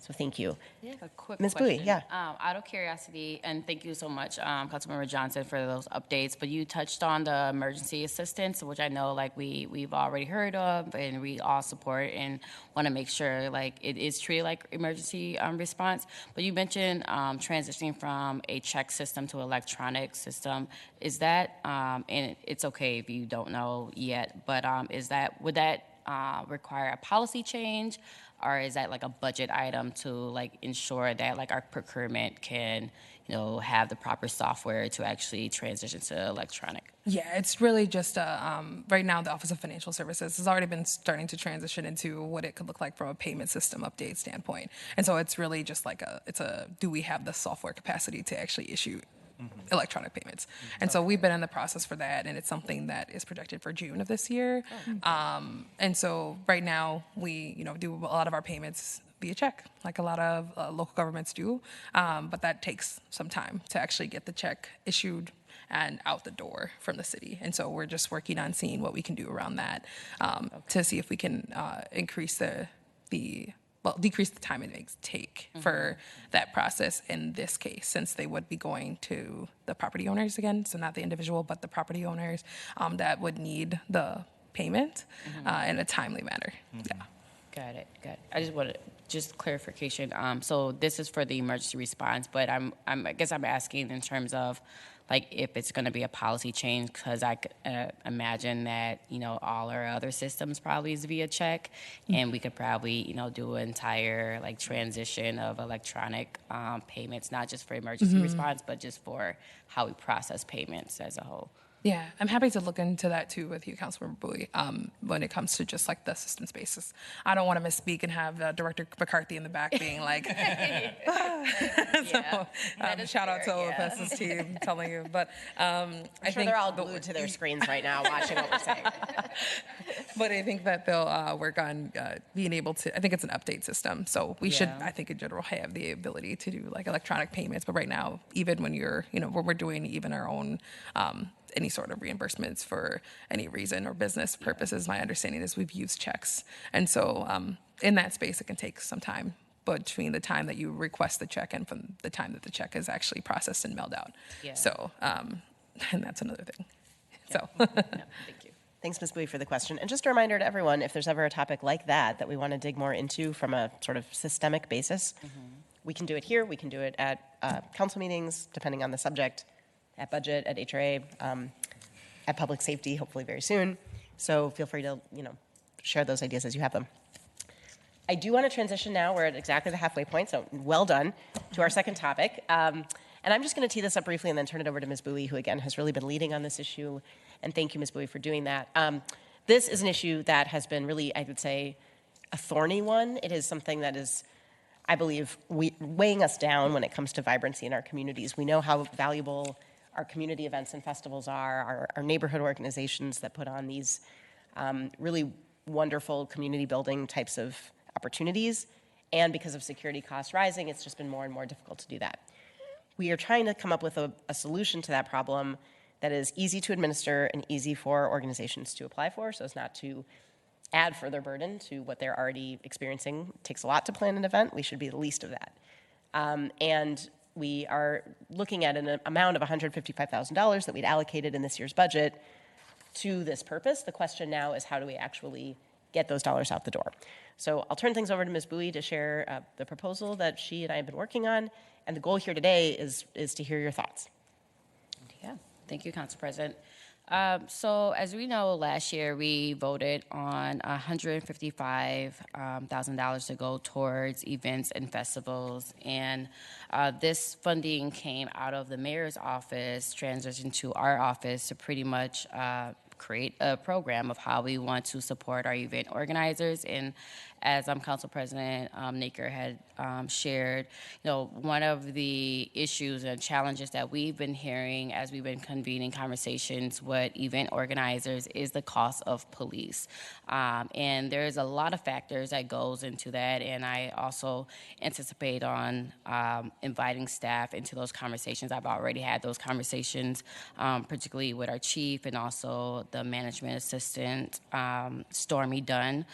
So thank you. Yeah, a quick Ms. question. Bowie, yeah. Out of curiosity, and thank you so much, Councilmember Johnson, for those updates, but you touched on the emergency assistance, which I know we've already heard of and we all support and want to make sure it is treated like emergency response. But you mentioned transitioning from a check system to electronic system. Is that, and it's okay if you don't know yet, but would that require a policy change? Or is that a budget item to ensure that our procurement can have the proper software to actually transition to electronic? Yeah, it's really just right now the Office of Financial Services has already been starting to transition into what it could look like from a payment system update standpoint. And so it's really just do we have the software capacity to actually issue electronic payments? And so we've been in the process for that, and it's something that is projected for June of this year. And so right now we do a lot of our payments via check, like a lot of local governments do, but that takes some time to actually get the check issued and out the door from the city. And so we're just working on seeing what we can do around that to see if we can decrease the time it makes take for that process in this case, since they would be going to the property owners again, so not the individual, but the property owners that would need the payment in a timely manner. Yeah. Got it. I just wanted clarification. So this is for the emergency response, but I guess I'm asking in terms of if it's going to be a policy change, because I could imagine that all our other systems probably is via check, and we could probably do an entire transition of electronic payments, not just for emergency response, but just for how we process payments as a whole. Yeah, I'm happy to look into that too with you, Councilmember Bowie, when it comes to just like the assistance basis. I don't want to misspeak and have Director McCarthy in the back being like, shout out to all the Festus team telling you. But I'm sure they're all glued to their screens right now watching what we're saying. But I think that they'll work on being able to, I think it's an update system. So we should, I think in general, have the ability to do like electronic payments. But right now, even when you're, when we're doing even our own, any sort of reimbursements for any reason or business purposes, my understanding is we've used checks. And so in that space, it can take some time between the time that you request the check and from the time that the check is actually processed and mailed out. Yeah. So, and that's another thing. So. Thank you. Thanks, Ms. Bowie, for the question. And just a reminder to everyone, if there's ever a topic like that we want to dig more into from a sort of systemic basis, we can do it here. We can do it at council meetings, depending on the subject, at budget, at HRA, at public safety, hopefully very soon. So feel free to, share those ideas as you have them. I do want to transition now. We're at exactly the halfway point, so well done, to our second topic. And I'm just going to tee this up briefly and then turn it over to Ms. Bowie, who, again, has really been leading on this issue. And thank you, Ms. Bowie, for doing that. This is an issue that has been really, I would say, a thorny one. It is something that is, I believe, weighing us down when it comes to vibrancy in our communities. We know how valuable our community events and festivals are, our neighborhood organizations that put on these really wonderful community building types of opportunities. And because of security costs rising, it's just been more and more difficult to do that. We are trying to come up with a solution to that problem that is easy to administer and easy for organizations to apply for, so as not to add further burden to what they're already experiencing. It takes a lot to plan an event. We should be the least of that. And we are looking at an amount of $155,000 that we'd allocated in this year's budget to this purpose. The question now is, how do we actually get those dollars out the door? So I'll turn things over to Ms. Bowie to share the proposal that she and I have been working on. And the goal here today is to hear your thoughts. Yeah, thank you, Council President. So as we know, last year we voted on $155,000 to go towards events and festivals. And this funding came out of the mayor's office, transitioned to our office to pretty much create a program of how we want to support our event organizers. And as Council President Naker had shared, one of the issues and challenges that we've been hearing as we've been convening conversations with event organizers is the cost of police. And there's a lot of factors that goes into that, and I also anticipate on inviting staff into those conversations. I've already had those conversations, particularly with our chief and also the management assistant, Stormy Dunn,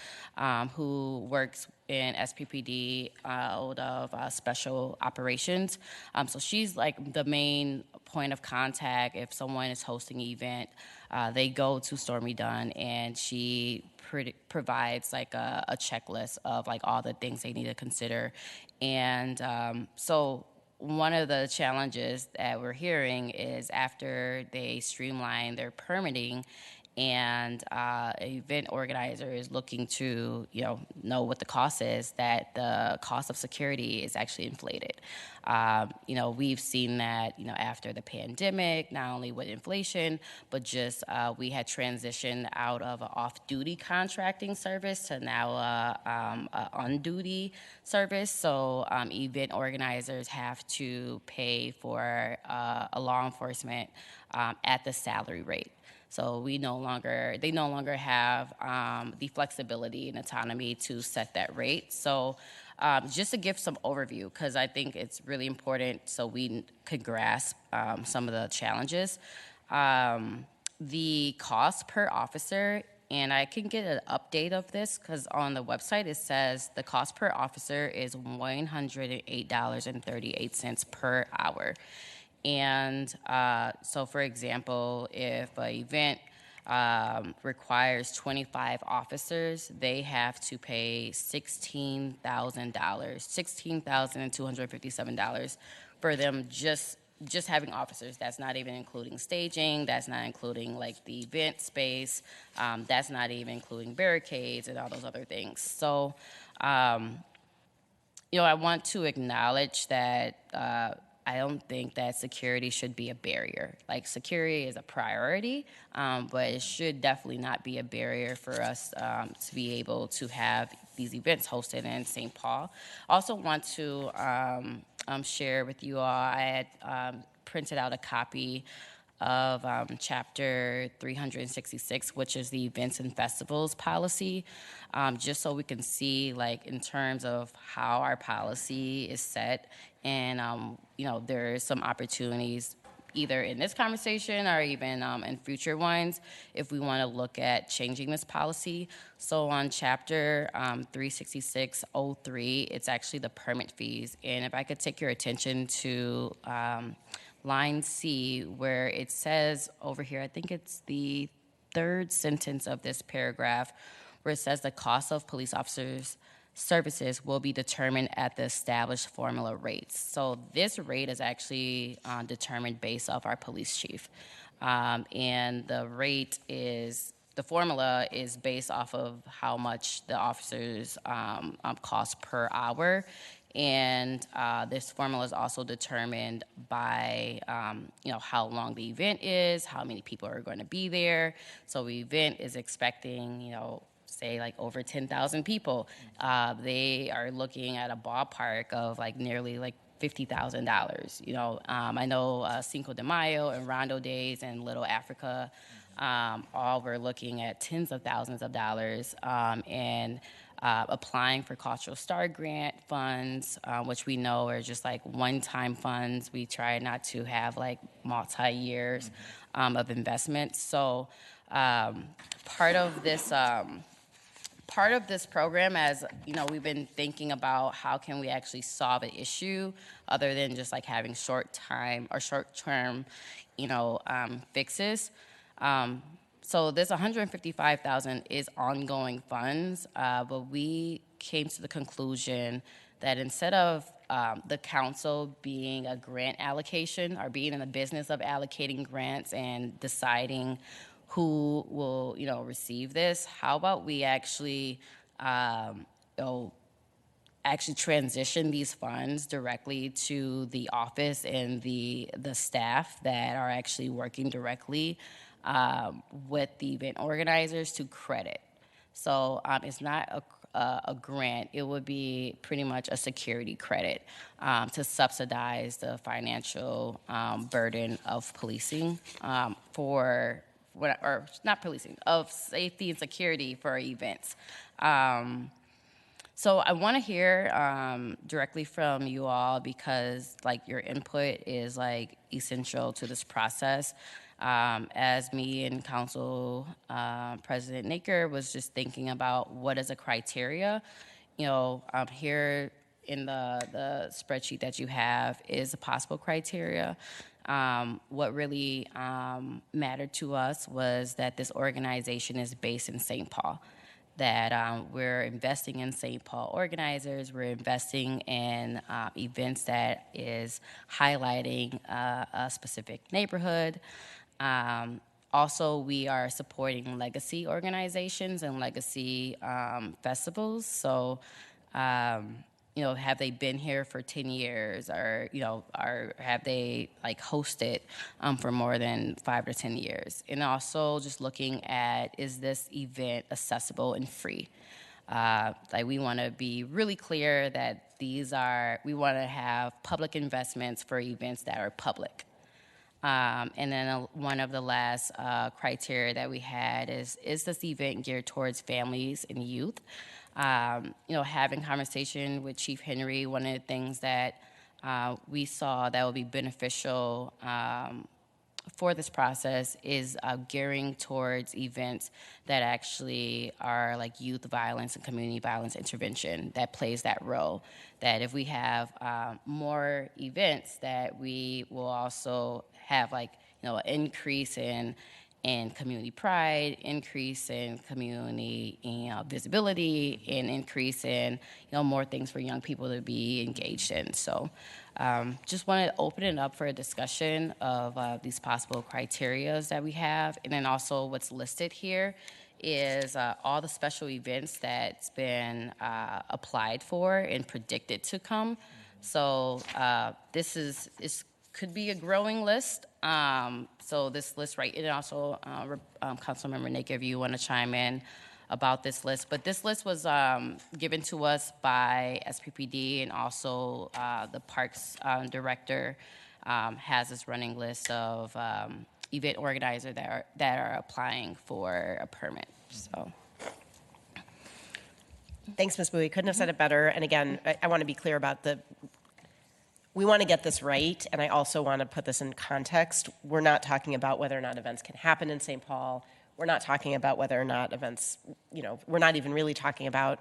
who works in SPPD out of special operations. So she's like the main point of contact. If someone is hosting an event, they go to Stormy Dunn, and she provides like a checklist of like all the things they need to consider. And so one of the challenges that we're hearing is after they streamline their permitting and an event organizer is looking to, know what the cost is, that the cost of security is actually inflated. We've seen that, after the pandemic, not only with inflation, but just we had transitioned out of an off-duty contracting service to now an on-duty service. So event organizers have to pay for a law enforcement at the salary rate. So they no longer have the flexibility and autonomy to set that rate. So just to give some overview, because I think it's really important so we could grasp some of the challenges. The cost per officer, and I can get an update of this because on the website it says the cost per officer is $108.38 per hour. And so, for example, if an event requires 25 officers, they have to pay $16,257 for them just having officers. That's not even including staging. That's not including like the event space. That's not even including barricades and all those other things. So, I want to acknowledge that I don't think that security should be a barrier. Like, security is a priority, but it should definitely not be a barrier for us to be able to have these events hosted in St. Paul. Also want to share with you all, I had printed out a copy of Chapter 366, which is the events and festivals policy, just so we can see, like, in terms of how our policy is set. And, there are some opportunities either in this conversation or even in future ones if we want to look at changing this policy. So on Chapter 366.03, it's actually the permit fees. And if I could take your attention to line C, where it says over here, I think it's the third sentence of this paragraph, where it says the cost of police officers' services will be determined at the established formula rates. So this rate is actually determined based off our police chief. And the formula is based off of how much the officers cost per hour. And this formula is also determined by, how long the event is, how many people are going to be there. So the event is expecting, say like over 10,000 people. They are looking at a ballpark of like nearly like $50,000. I know Cinco de Mayo and Rondo Days and Little Africa, all were looking at tens of thousands of dollars. And applying for Cultural Star Grant funds, which we know are just like one-time funds. We try not to have like multi-years of investment. So part of this program, as we've been thinking about how can we actually solve an issue other than just like having short-term fixes. So this $155,000 is ongoing funds, but we came to the conclusion that instead of the council being a grant allocation or being in the business of allocating grants and deciding who will, receive this, how about we actually, transition these funds directly to the office and the staff that are actually working directly with the event organizers to credit. So it's not a grant. It would be pretty much a security credit to subsidize the financial burden of policing of safety and security for events. So I want to hear directly from you all because like your input is like essential to this process. As me and Council President Naker was just thinking about what is a criteria, here in the spreadsheet that you have is a possible criteria. What really mattered to us was that this organization is based in St. Paul, that we're investing in St. Paul organizers, we're investing in events that is highlighting a specific neighborhood. Also, we are supporting legacy organizations and legacy festivals. So, have they been here for 10 years or have they like hosted for more than 5 to 10 years? And also just looking at, is this event accessible and free? We want to be really clear that we want to have public investments for events that are public. And then one of the last criteria that we had is this event geared towards families and youth? Having conversation with Chief Henry, one of the things that we saw that would be beneficial for this process is gearing towards events that actually are like youth violence and community violence intervention that plays that role. That if we have more events, that we will also have an increase in community pride, increase in community visibility, and increase in more things for young people to be engaged in. So just want to open it up for a discussion of these possible criterias that we have. And then also what's listed here is all the special events that's been applied for and predicted to come. So this could be a growing list. So this list, right, and also Councilmember Naker, if you want to chime in about this list. But this list was given to us by SPPD, and also the Parks Director has this running list of event organizers that are applying for a permit. So. Thanks, Ms. Bowie. Couldn't have said it better. And again, I want to be clear about we want to get this right, and I also want to put this in context. We're not talking about whether or not events can happen in St. Paul. We're not talking about whether or not events, we're not even really talking about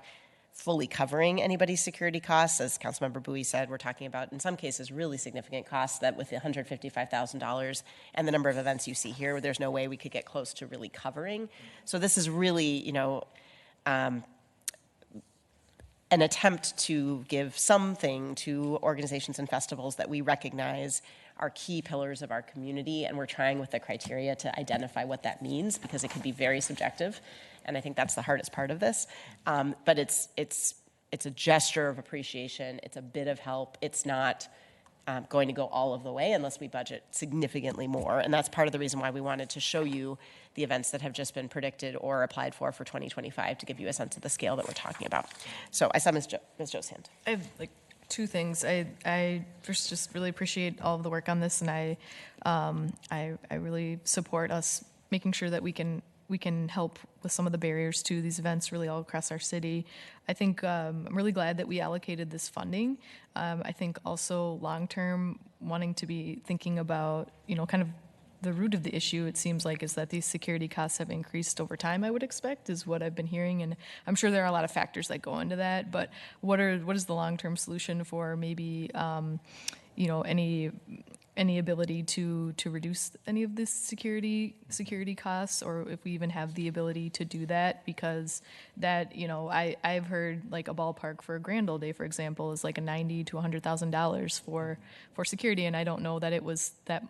fully covering anybody's security costs. As Councilmember Bowie said, we're talking about, in some cases, really significant costs that with $155,000 and the number of events you see here, there's no way we could get close to really covering. So this is really, an attempt to give something to organizations and festivals that we recognize are key pillars of our community, and we're trying with the criteria to identify what that means, because it can be very subjective, and I think that's the hardest part of this. But it's a gesture of appreciation. It's a bit of help. It's not going to go all of the way unless we budget significantly more, and that's part of the reason why we wanted to show you the events that have just been predicted or applied for 2025 to give you a sense of the scale that we're talking about. So I saw Ms. Jo's hand. I have two things. I first just really appreciate all of the work on this, and I really support us making sure that we can help with some of the barriers to these events really all across our city. I think I'm really glad that we allocated this funding. I think also long-term wanting to be thinking about, kind of the root of the issue, it seems like, is that these security costs have increased over time, I would expect, is what I've been hearing. And I'm sure there are a lot of factors that go into that, but what is the long-term solution for maybe, any ability to reduce any of this security costs, or if we even have the ability to do that, because that, I've heard like a ballpark for a Grand Ole Day, for example, is like a $90,000 to $100,000 for security, and I don't know that it was that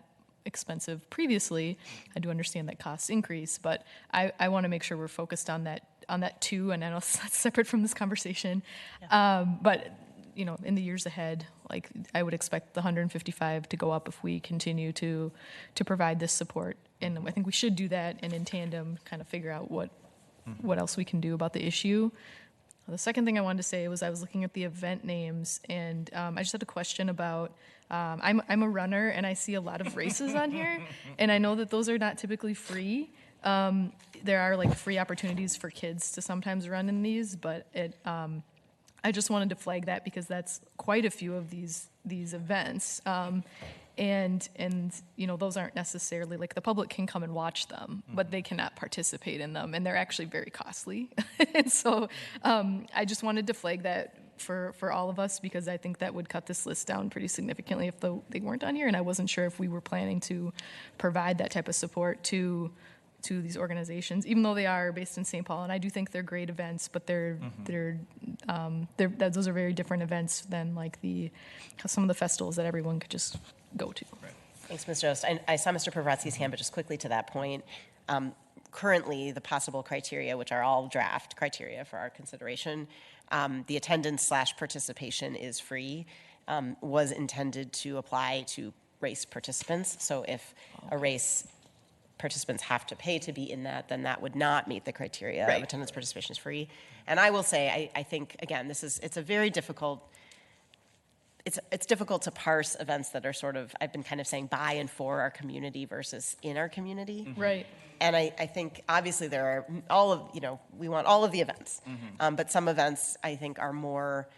expensive previously. I do understand that costs increase, but I want to make sure we're focused on that too, and I know that's separate from this conversation. Yeah. But in the years ahead, like I would expect the 155 to go up if we continue to provide this support, and I think we should do that, and in tandem kind of figure out what else we can do about the issue. The second thing I wanted to say was I was looking at the event names, and I just had a question about, I'm a runner, and I see a lot of races on here, and I know that those are not typically free. There are like free opportunities for kids to sometimes run in these, but I just wanted to flag that because that's quite a few of these events. And those aren't necessarily, like, the public can come and watch them, but they cannot participate in them, and they're actually very costly. And so I just wanted to flag that for all of us, because I think that would cut this list down pretty significantly if they weren't on here, and I wasn't sure if we were planning to provide that type of support to these organizations, even though they are based in St. Paul, and I do think they're great events, but they're those are very different events than like some of the festivals that everyone could just go to. Right. Thanks, Ms. Jost. I saw Mr. Pravratsky's hand, but just quickly to that point, currently the possible criteria, which are all draft criteria for our consideration, the attendance/participation is free, was intended to apply to race participants. So if a race participants have to pay to be in that, then that would not meet the criteria of attendance participation is free. And I will say, I think, again, it's a very difficult, it's difficult to parse events that are sort of, I've been kind of saying by and for our community versus in our community. Mm-hmm. Right. And I think obviously there are we want all of the events, but some events I think are more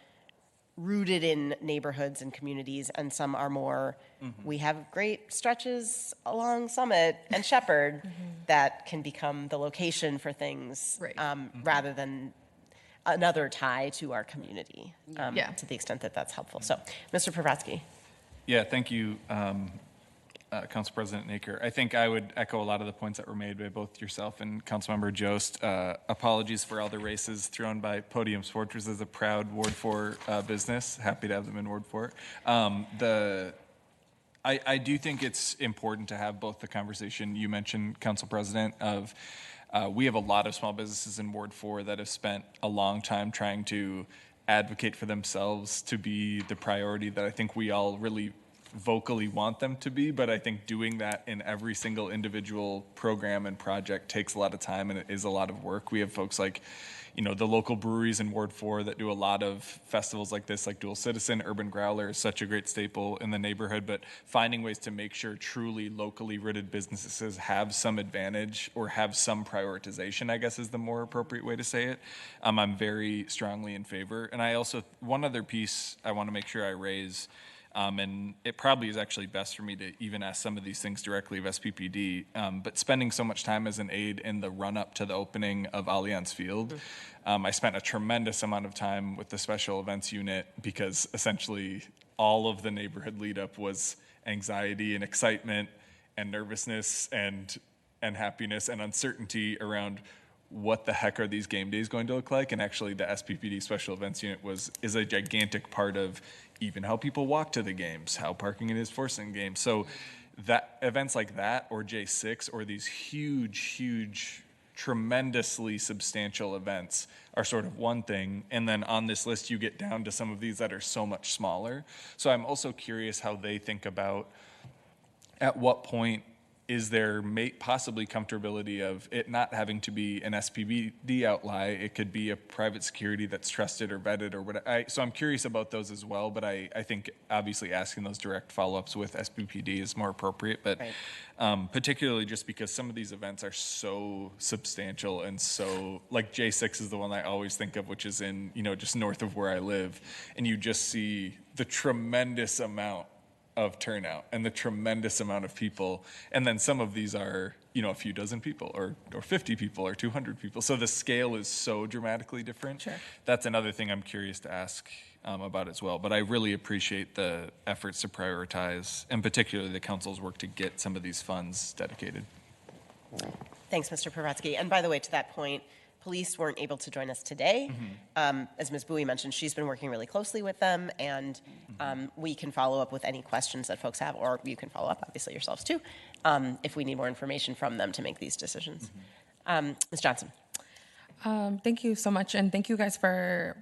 rooted in neighborhoods and communities, and some are more, we have great stretches along Summit and Shepherd that can become the location for things, rather than another tie to our community, to the extent that that's helpful. So, Mr. Pravratsky. Yeah, thank you, Council President Naker. I think I would echo a lot of the points that were made by both yourself and Councilmember Jost. Apologies for all the races thrown by Podium Sports as a proud Ward 4 business. Happy to have them in Ward 4. I do think it's important to have both the conversation you mentioned, Council President, of we have a lot of small businesses in Ward 4 that have spent a long time trying to advocate for themselves to be the priority that I think we all really vocally want them to be, but I think doing that in every single individual program and project takes a lot of time, and it is a lot of work. We have folks like, the local breweries in Ward 4 that do a lot of festivals like this, like Dual Citizen. Urban Growler is such a great staple in the neighborhood, but finding ways to make sure truly locally rooted businesses have some advantage or have some prioritization, I guess is the more appropriate way to say it. I'm very strongly in favor. And I also, one other piece I want to make sure I raise, and it probably is actually best for me to even ask some of these things directly of SPPD, but spending so much time as an aide in the run-up to the opening of Allianz Field, I spent a tremendous amount of time with the special events unit because essentially all of the neighborhood lead-up was anxiety and excitement and nervousness and happiness and uncertainty around what the heck are these game days going to look like? And actually the SPPD Special Events Unit is a gigantic part of even how people walk to the games, how parking it is forcing games. So that events like that or J6 or these huge, tremendously substantial events are sort of one thing. And then on this list, you get down to some of these that are so much smaller. So I'm also curious how they think about at what point is there possibly comfortability of it not having to be an SPBD outlie? It could be a private security that's trusted or vetted or whatever. So I'm curious about those as well, but I think obviously asking those direct follow-ups with SPPD is more appropriate, but particularly just because some of these events are so substantial and so, like J6 is the one I always think of, which is in, just north of where I live, and you just see the tremendous amount of turnout and the tremendous amount of people. And then some of these are, a few dozen people or 50 people or 200 people. So the scale is so dramatically different. Sure. That's another thing I'm curious to ask about as well. But I really appreciate the efforts to prioritize, and particularly the council's work to get some of these funds dedicated. Thanks, Mr. Paratsky. And by the way, to that point, police weren't able to join us today. As Ms. Bowie mentioned, she's been working really closely with them, and we can follow up with any questions that folks have, or you can follow up, obviously, yourselves too, if we need more information from them to make these decisions. Ms. Johnson. Thank you so much, and thank you guys for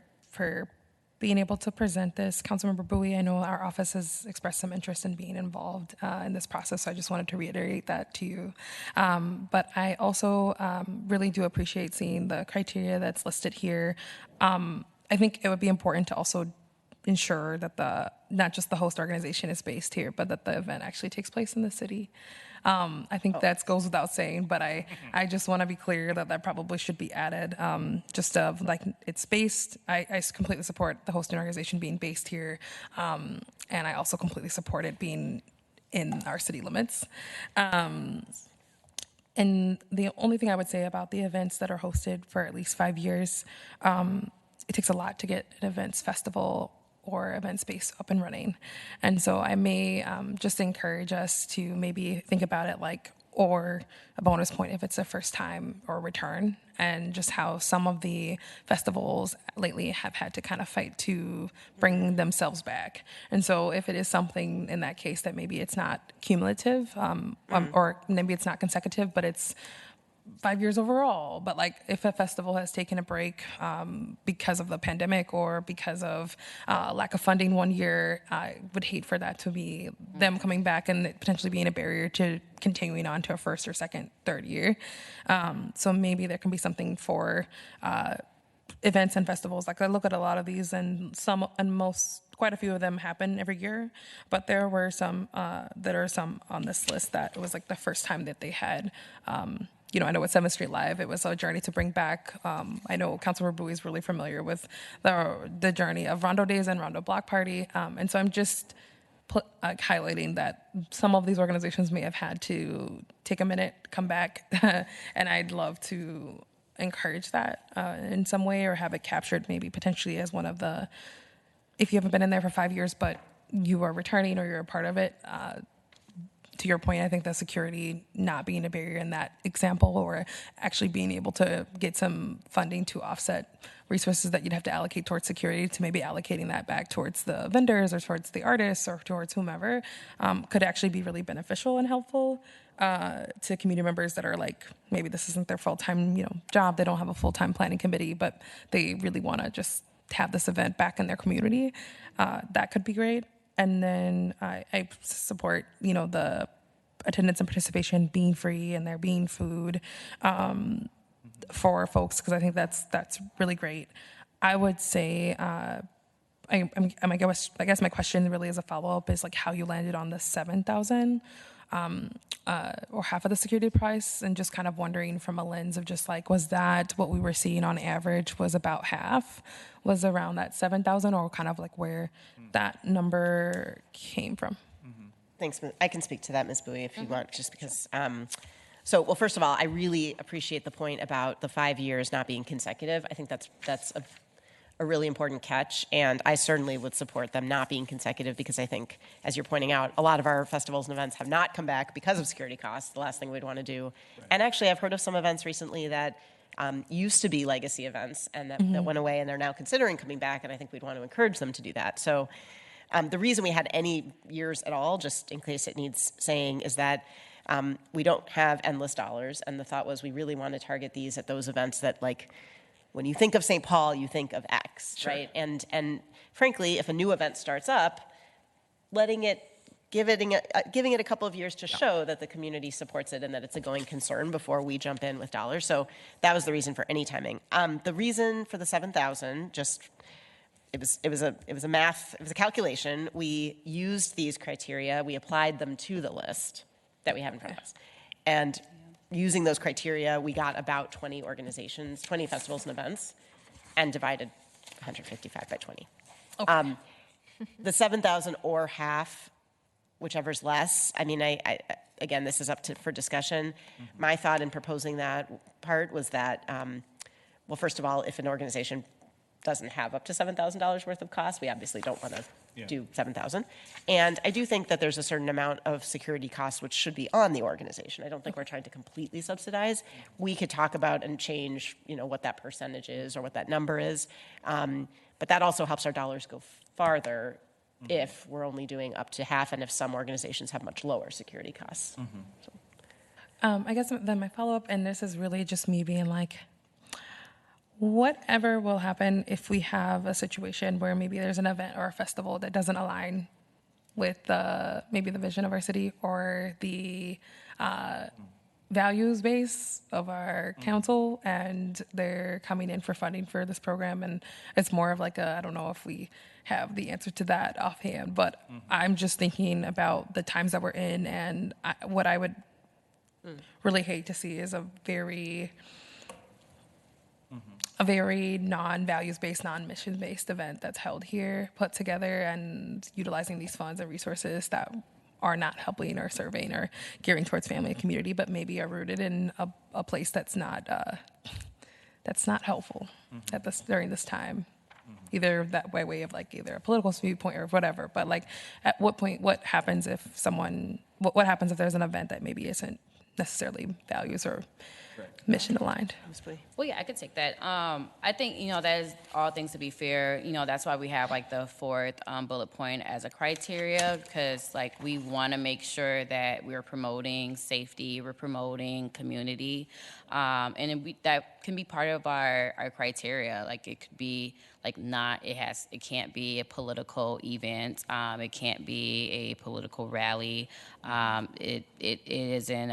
being able to present this. Councilmember Bowie, I know our office has expressed some interest in being involved in this process, so I just wanted to reiterate that to you. But I also really do appreciate seeing the criteria that's listed here. I think it would be important to also ensure that not just the host organization is based here, but that the event actually takes place in the city. I think that goes without saying, but I just want to be clear that probably should be added. It's based. I completely support the hosting organization being based here, and I also completely support it being in our city limits. And the only thing I would say about the events that are hosted for at least 5 years, it takes a lot to get an events festival or event space up and running. And so I may just encourage us to maybe think about it or a bonus point if it's a first time or return, and just how some of the festivals lately have had to kind of fight to bring themselves back. And so if it is something in that case that maybe it's not cumulative, or maybe it's not consecutive, but it's 5 years overall, but if a festival has taken a break because of the pandemic or because of lack of funding 1 year, I would hate for that to be them coming back and it potentially being a barrier to continuing on to a first or second, third year. So maybe there can be something for events and festivals. I look at a lot of these, and quite a few of them happen every year, but there were some that are some on this list that it was the first time that they had. I know with 7th Street Live, it was a journey to bring back. I know Councilmember Bowie is really familiar with the journey of Rondo Days and Rondo Block Party. And so I'm just highlighting that some of these organizations may have had to take a minute, come back, and I'd love to encourage that in some way, or have it captured maybe potentially as one of the, if you haven't been in there for 5 years, but you are returning or you're a part of it, to your point, I think the security not being a barrier in that example, or actually being able to get some funding to offset resources that you'd have to allocate towards security, to maybe allocating that back towards the vendors or towards the artists or towards whomever, could actually be really beneficial and helpful to community members that are maybe this isn't their full-time job. They don't have a full-time planning committee, but they really want to just have this event back in their community, that could be great. And then I support, the attendance and participation being free and there being food for folks, because I think that's really great. I would say, I guess my question really as a follow-up is like how you landed on the 7,000 or half of the security price, and just kind of wondering from a lens of just like, was that what we were seeing on average was about half, was around that 7,000, or kind of like where that number came from? Thanks. I can speak to that, Ms. Bowie, if you want, just because. Well, first of all, I really appreciate the point about the 5 years not being consecutive. I think that's a really important catch, and I certainly would support them not being consecutive, because I think, as you're pointing out, a lot of our festivals and events have not come back because of security costs, the last thing we'd want to do. Right. And actually, I've heard of some events recently that used to be legacy events and that went away, and they're now considering coming back, and I think we'd want to encourage them to do that. So the reason we had any years at all, just in case it needs saying, is that we don't have endless dollars, and the thought was we really want to target these at those events that, like, when you think of St. Paul, you think of X, sure. Right? And frankly, if a new event starts up, giving it a couple of years to show that the community supports it and that it's a going concern before we jump in with dollars. So that was the reason for any timing. The reason for the 7,000, it was a calculation. We used these criteria, we applied them to the list that we have in front of us, and using those criteria, we got about 20 organizations, 20 festivals and events, and divided 155 by 20. Okay. The 7,000 or half, whichever's less, I mean, I again, this is up for discussion. My thought in proposing that part was that, well, first of all, if an organization doesn't have up to $7,000 worth of costs, we obviously don't want to do 7,000. And I do think that there's a certain amount of security costs which should be on the organization. I don't think we're trying to completely subsidize. We could talk about and change, what that percentage is or what that number is. But that also helps our dollars go farther if we're only doing up to half, and if some organizations have much lower security costs. So. I guess then my follow-up, and this is really just me being like, whatever will happen if we have a situation where maybe there's an event or a festival that doesn't align with maybe the vision of our city or the values base of our council, and they're coming in for funding for this program, and it's more of like I don't know if we have the answer to that offhand, but I'm just thinking about the times that we're in, and what I would really hate to see is a very non-values-based, non-mission-based event that's held here, put together, and utilizing these funds and resources that are not helping or serving or gearing towards family and community, but maybe are rooted in a place that's not helpful during this time. Either that by way of like either a political viewpoint or whatever. But like, at what point, what happens if there's an event that maybe isn't necessarily values or mission aligned? Well, yeah, I could take that. I think, that is all things to be fair. That's why we have like the fourth bullet point as a criteria, because like we want to make sure that we're promoting safety, we're promoting community. And that can be part of our criteria. Like it could be like it can't be a political event. It can't be a political rally. It isn't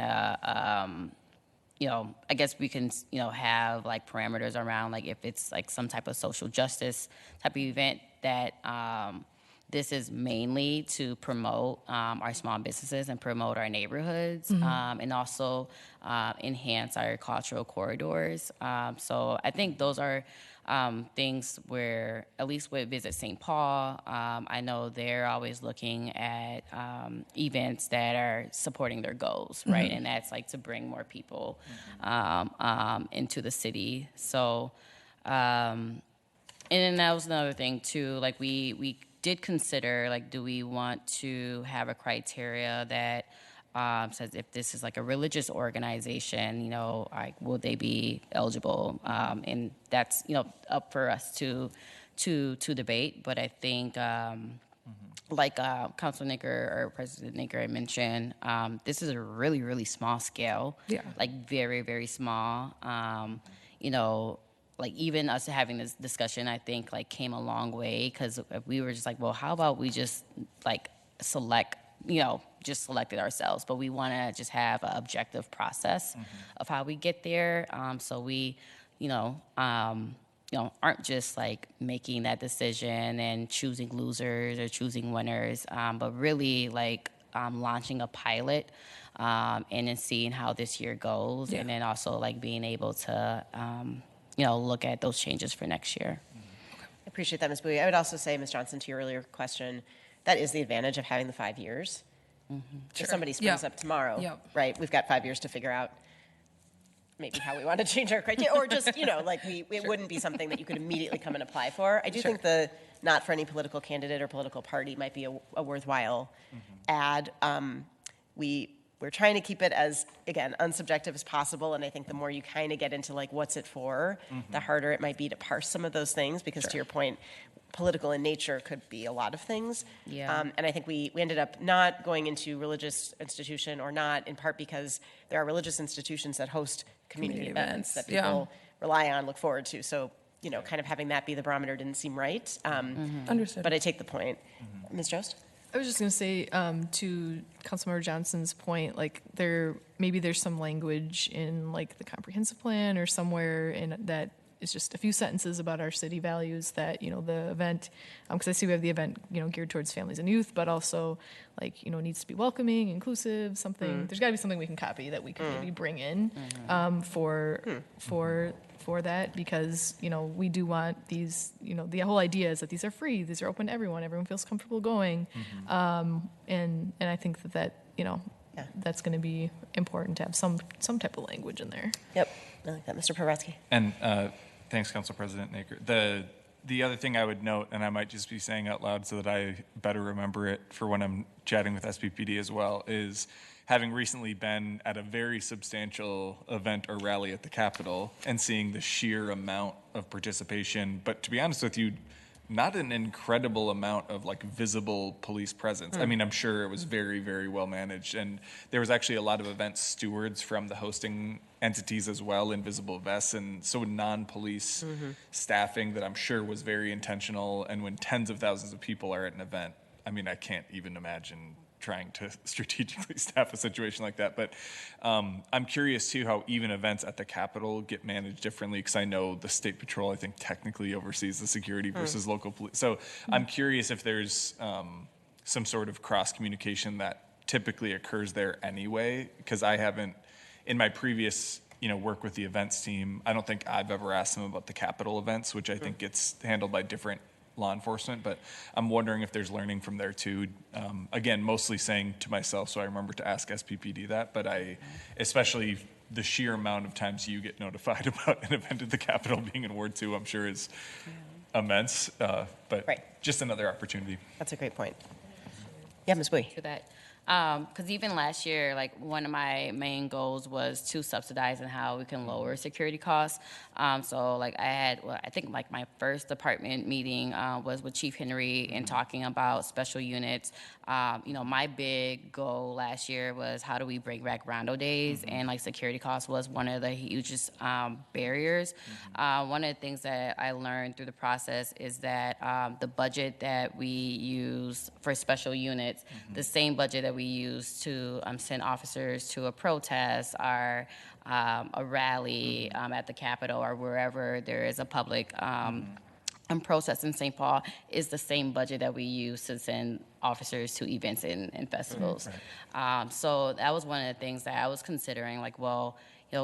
I guess we can, have like parameters around like if it's like some type of social justice type of event that this is mainly to promote our small businesses and promote our neighborhoods and also enhance our cultural corridors. So I think those are things where, at least with Visit St. Paul, I know they're always looking at events that are supporting their goals, right? And that's like to bring more people into the city. So, and then that was another thing too, like we did consider, like, do we want to have a criteria that says if this is like a religious organization, like will they be eligible? And that's up for us to debate. But I think like Council Nicker or President Nicker had mentioned, this is a really, really small scale. Yeah. Like very, very small. like even us having this discussion, I think like came a long way, because we were just like, well, how about we just like select, just select it ourselves, but we want to just have an objective process of how we get there. So we, aren't just like making that decision and choosing losers or choosing winners, but really like launching a pilot, and then seeing how this year goes, and then also like being able to, look at those changes for next year. I appreciate that, Ms. Bowie. I would also say, Ms. Johnson, to your earlier question, that is the advantage of having the 5 years. If somebody springs up tomorrow, right, we've got 5 years to figure out maybe how we want to change our criteria, or just, it wouldn't be something that you could immediately come and apply for. I do think the not for any political candidate or political party might be a worthwhile ad. We're trying to keep it as, again, unsubjective as possible, and I think the more you kind of get into like what's it for, the harder it might be to parse some of those things, because to your point, political in nature could be a lot of things. And I think we ended up not going into religious institution, or not, in part because there are religious institutions that host community events that people rely on, look forward to. So, kind of having that be the barometer didn't seem right. Understood. But I take the point. Ms. Jost? I was just going to say, to Councilmember Johnson's point, like maybe there's some language in like the comprehensive plan or somewhere in that is just a few sentences about our city values that, the event, because I see we have the event, geared towards families and youth, but also like, needs to be welcoming, inclusive, something. There's got to be something we can copy that we can maybe bring in for that, because, we do want these, the whole idea is that these are free, these are open to everyone feels comfortable going. And I think that that's going to be important to have some type of language in there. Yep, I like that. Mr. Paratsky? And thanks, Council President Naker. The other thing I would note, and I might just be saying out loud so that I better remember it for when I'm chatting with SPPD as well, is having recently been at a very substantial event or rally at the Capitol and seeing the sheer amount of participation, but to be honest with you, not an incredible amount of like visible police presence. I mean, I'm sure it was very, very well managed, and there was actually a lot of event stewards from the hosting entities as well in visible vests, and so non-police staffing that I'm sure was very intentional. And when tens of thousands of people are at an event, I mean, I can't even imagine trying to strategically staff a situation like that. But I'm curious too how even events at the Capitol get managed differently, because I know the State Patrol, I think, technically oversees the security versus local police. So I'm curious if there's some sort of cross communication that typically occurs there anyway, because I haven't, in my previous work with the events team, I don't think I've ever asked them about the Capitol events, which I think gets handled by different law enforcement, but I'm wondering if there's learning from there too. Again, mostly saying to myself, so I remember to ask SPPD that, but especially the sheer amount of times you get notified about an event at the Capitol being in Ward 2, I'm sure is immense, but just another opportunity. That's a great point. Yeah, Ms. Bowie. To that. Because even last year, like one of my main goals was to subsidize and how we can lower security costs. So like I think like my first department meeting was with Chief Henry and talking about special units. My big goal last year was how do we bring back Rondo days, and like security costs was one of the hugest barriers. One of the things that I learned through the process is that the budget that we use for special units, the same budget that we use to send officers to a protest or a rally at the Capitol or wherever there is a public protest in St. Paul, is the same budget that we use to send officers to events and festivals. So that was one of the things that I was considering, like, well,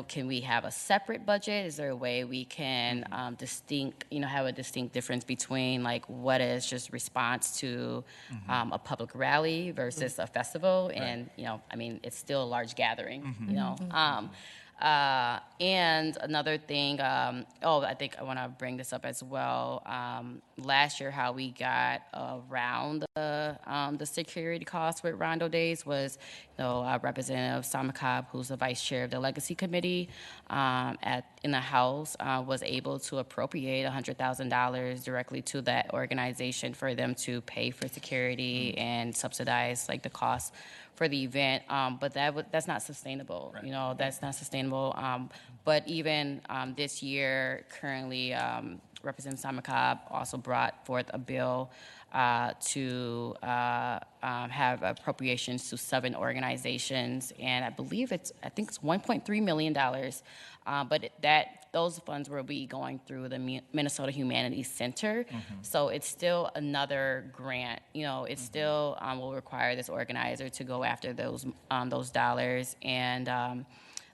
can we have a separate budget? Is there a way we can have a distinct difference between like what is just response to a public rally versus a festival? And, I mean, it's still a large gathering, and another thing, I think I want to bring this up as well. Last year, how we got around the security costs with Rondo Days was, Representative Samakab, who's the vice chair of the Legacy Committee in the House, was able to appropriate $100,000 directly to that organization for them to pay for security and subsidize like the cost for the event, but that's not sustainable. Right. You know, that's not sustainable. But even this year, currently, Representative Simon Cobb also brought forth a bill to have appropriations to 7 organizations, and I think it's $1.3 million. But those funds will be going through the Minnesota Humanities Center. So it's still another grant. You know, it still will require this organizer to go after those dollars. And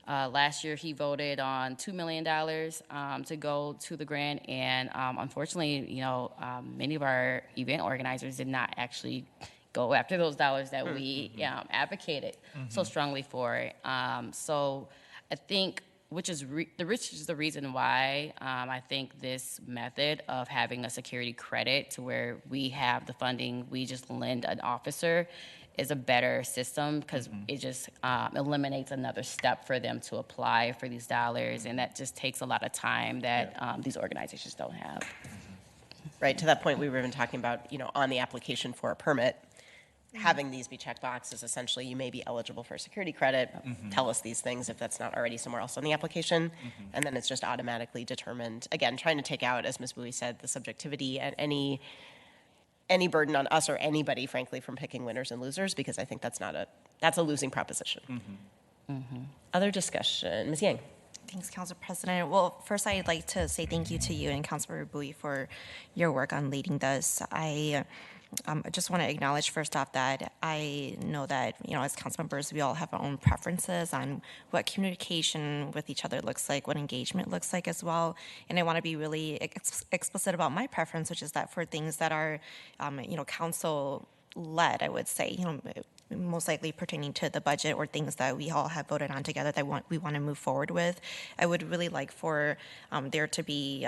last year he voted on $2 million to go to the grant. And unfortunately, you know, many of our event organizers did not actually go after those dollars that we advocated so strongly for. So I think which is the reason why I think this method of having a security credit to where we have the funding, we just lend an officer, is a better system because it just eliminates another step for them to apply for these dollars, and that just takes a lot of time that these organizations don't have. Right, to that point, we were even talking about, you know, on the application for a permit, having these be checked boxes, essentially, you may be eligible for security credit. Tell us these things if that's not already somewhere else on the application. And then it's just automatically determined. Again, trying to take out, as Ms. Bowie said, the subjectivity and any burden on us or anybody, frankly, from picking winners and losers, because I think that's a losing proposition. Other discussion, Ms. Yang. Thanks, Council President. Well, first I'd like to say thank you to you and Councilmember Bowie for your work on leading this. I just want to acknowledge first off that I know that, you know, as council members, we all have our own preferences on what communication with each other looks like, what engagement looks like as well. And I want to be really explicit about my preference, which is that for things that are, you know, council led, I would say, you know, most likely pertaining to the budget or things that we all have voted on together that we want to move forward with. I would really like for there to be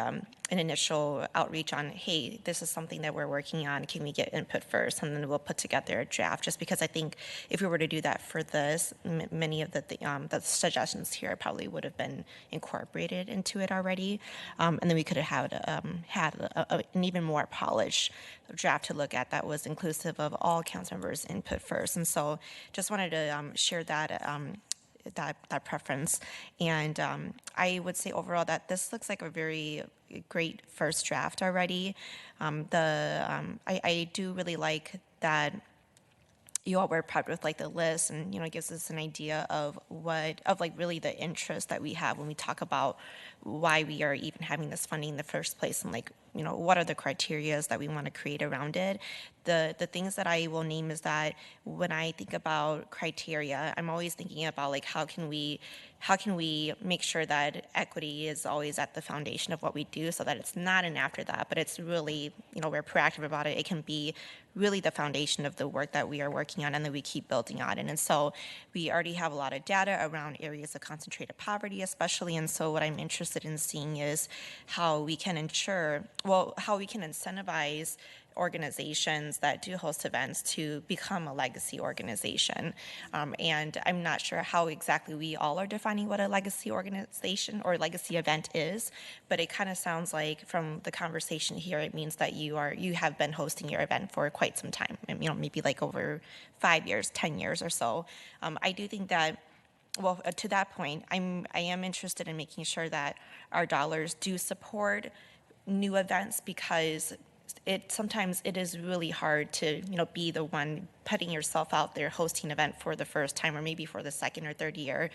an initial outreach on, hey, this is something that we're working on. Can we get input first? And then we'll put together a draft. Just because I think if we were to do that for this, many of the suggestions here probably would have been incorporated into it already. And then we could have had an even more polished draft to look at that was inclusive of all council members' input first. And so just wanted to share that that preference. And I would say overall that this looks like a very great first draft already. I do really like that you all were prepped with like the list, and you know, it gives us an idea of like really the interest that we have when we talk about why we are even having this funding in the first place, and like, you know, what are the criterias that we want to create around it. The things that I will name is that when I think about criteria, I'm always thinking about like how can we make sure that equity is always at the foundation of what we do, so that it's not an afterthought, but it's really, you know, we're proactive about it. It can be really the foundation of the work that we are working on and that we keep building on it. And so we already have a lot of data around areas of concentrated poverty especially, and so what I'm interested in seeing is how we can incentivize organizations that do host events to become a legacy organization. And I'm not sure how exactly we all are defining what a legacy organization or legacy event is, but it kind of sounds like from the conversation here, it means that you have been hosting your event for quite some time, you know, maybe like over 5 years, 10 years or so. I do think that, well, to that point, I am interested in making sure that our dollars do support new events, because sometimes it is really hard to, you know, be the one putting yourself out there hosting an event for the first time or maybe for the second or third year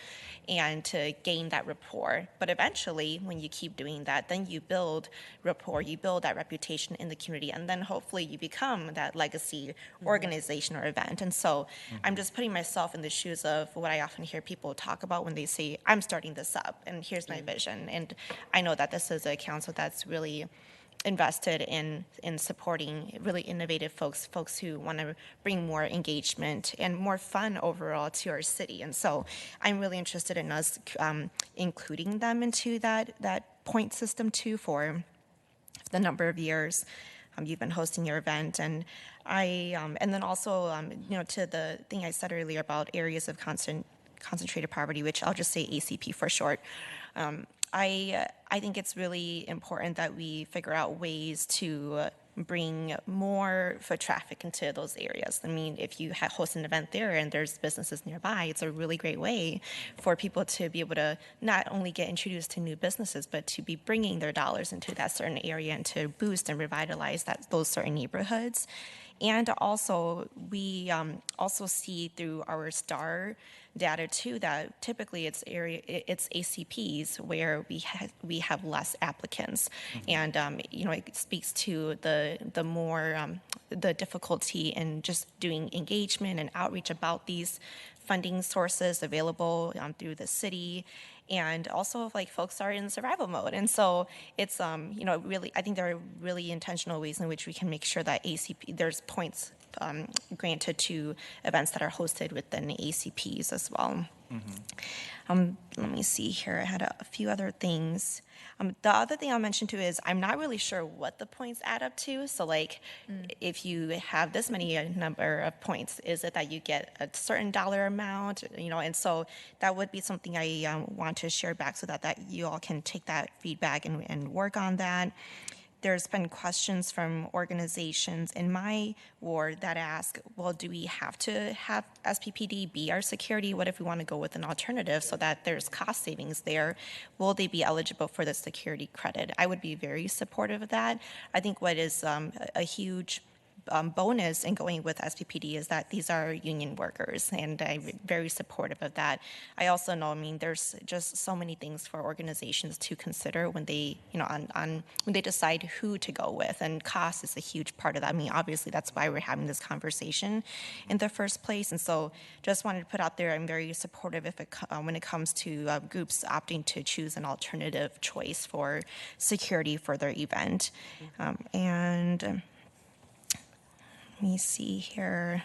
and to gain that rapport. But eventually, when you keep doing that, then you build rapport, you build that reputation in the community, and then hopefully you become that legacy organization or event. And so I'm just putting myself in the shoes of what I often hear people talk about when they say, I'm starting this up and here's my vision. And I know that this is a council that's really invested in supporting really innovative folks who want to bring more engagement and more fun overall to our city. And so I'm really interested in us including them into that point system too for the number of years you've been hosting your event. And and then also you know, to the thing I said earlier about areas of concentrated poverty, which I'll just say ACP for short. I think it's really important that we figure out ways to bring more foot traffic into those areas. I mean, if you host an event there and there's businesses nearby, it's a really great way for people to be able to not only get introduced to new businesses, but to be bringing their dollars into that certain area and to boost and revitalize those certain neighborhoods. And also, we also see through our STAR data too that typically it's ACPs where we have less applicants, and it speaks to the more the difficulty in just doing engagement and outreach about these funding sources available through the city. And also, like, folks are in survival mode, and so it's really, I think there are really intentional ways in which we can make sure that there's points granted to events that are hosted within the ACPs as well. Let me see here. I had a few other things. The other thing I'll mention too is I'm not really sure what the points add up to. So, like, if you have this many number of points, is it that you get a certain dollar amount? And so that would be something I want to share back so that you all can take that feedback and work on that. There's been questions from organizations in my ward that ask, well, do we have to have SPPD be our security? What if we want to go with an alternative so that there's cost savings there? Will they be eligible for the security credit? I would be very supportive of that. I think what is a huge bonus in going with SPPD is that these are union workers, and I'm very supportive of that. I also know, there's just so many things for organizations to consider when they, when they decide who to go with, and cost is a huge part of that. Obviously, that's why we're having this conversation in the first place, and so just wanted to put out there, I'm very supportive when it comes to groups opting to choose an alternative choice for security for their event. Let me see here.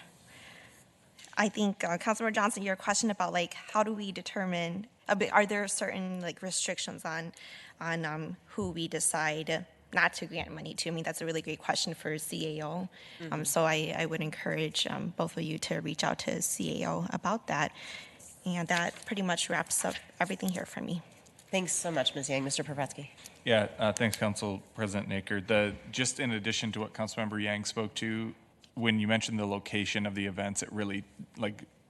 I think, Councilmember Johnson, your question about, like, how do we determine, are there certain, like, restrictions on who we decide not to grant money to? That's a really great question for CAO. So I would encourage both of you to reach out to CAO about that. And that pretty much wraps up everything here for me. Thanks so much, Ms. Yang. Mr. Propetsky. Yeah, thanks, Council President Naker. Just in addition to what Councilmember Yang spoke to, when you mentioned the location of the events, it really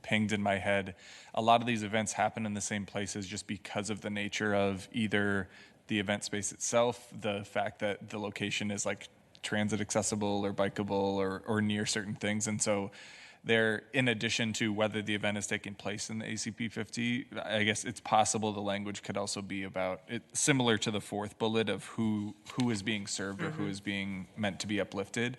pinged in my head. A lot of these events happen in the same places just because of the nature of either the event space itself, the fact that the location is transit accessible or bikeable or near certain things. And so there, in addition to whether the event is taking place in the ACP 50, I guess it's possible the language could also be about it, similar to the fourth bullet of who is being served or who is being meant to be uplifted.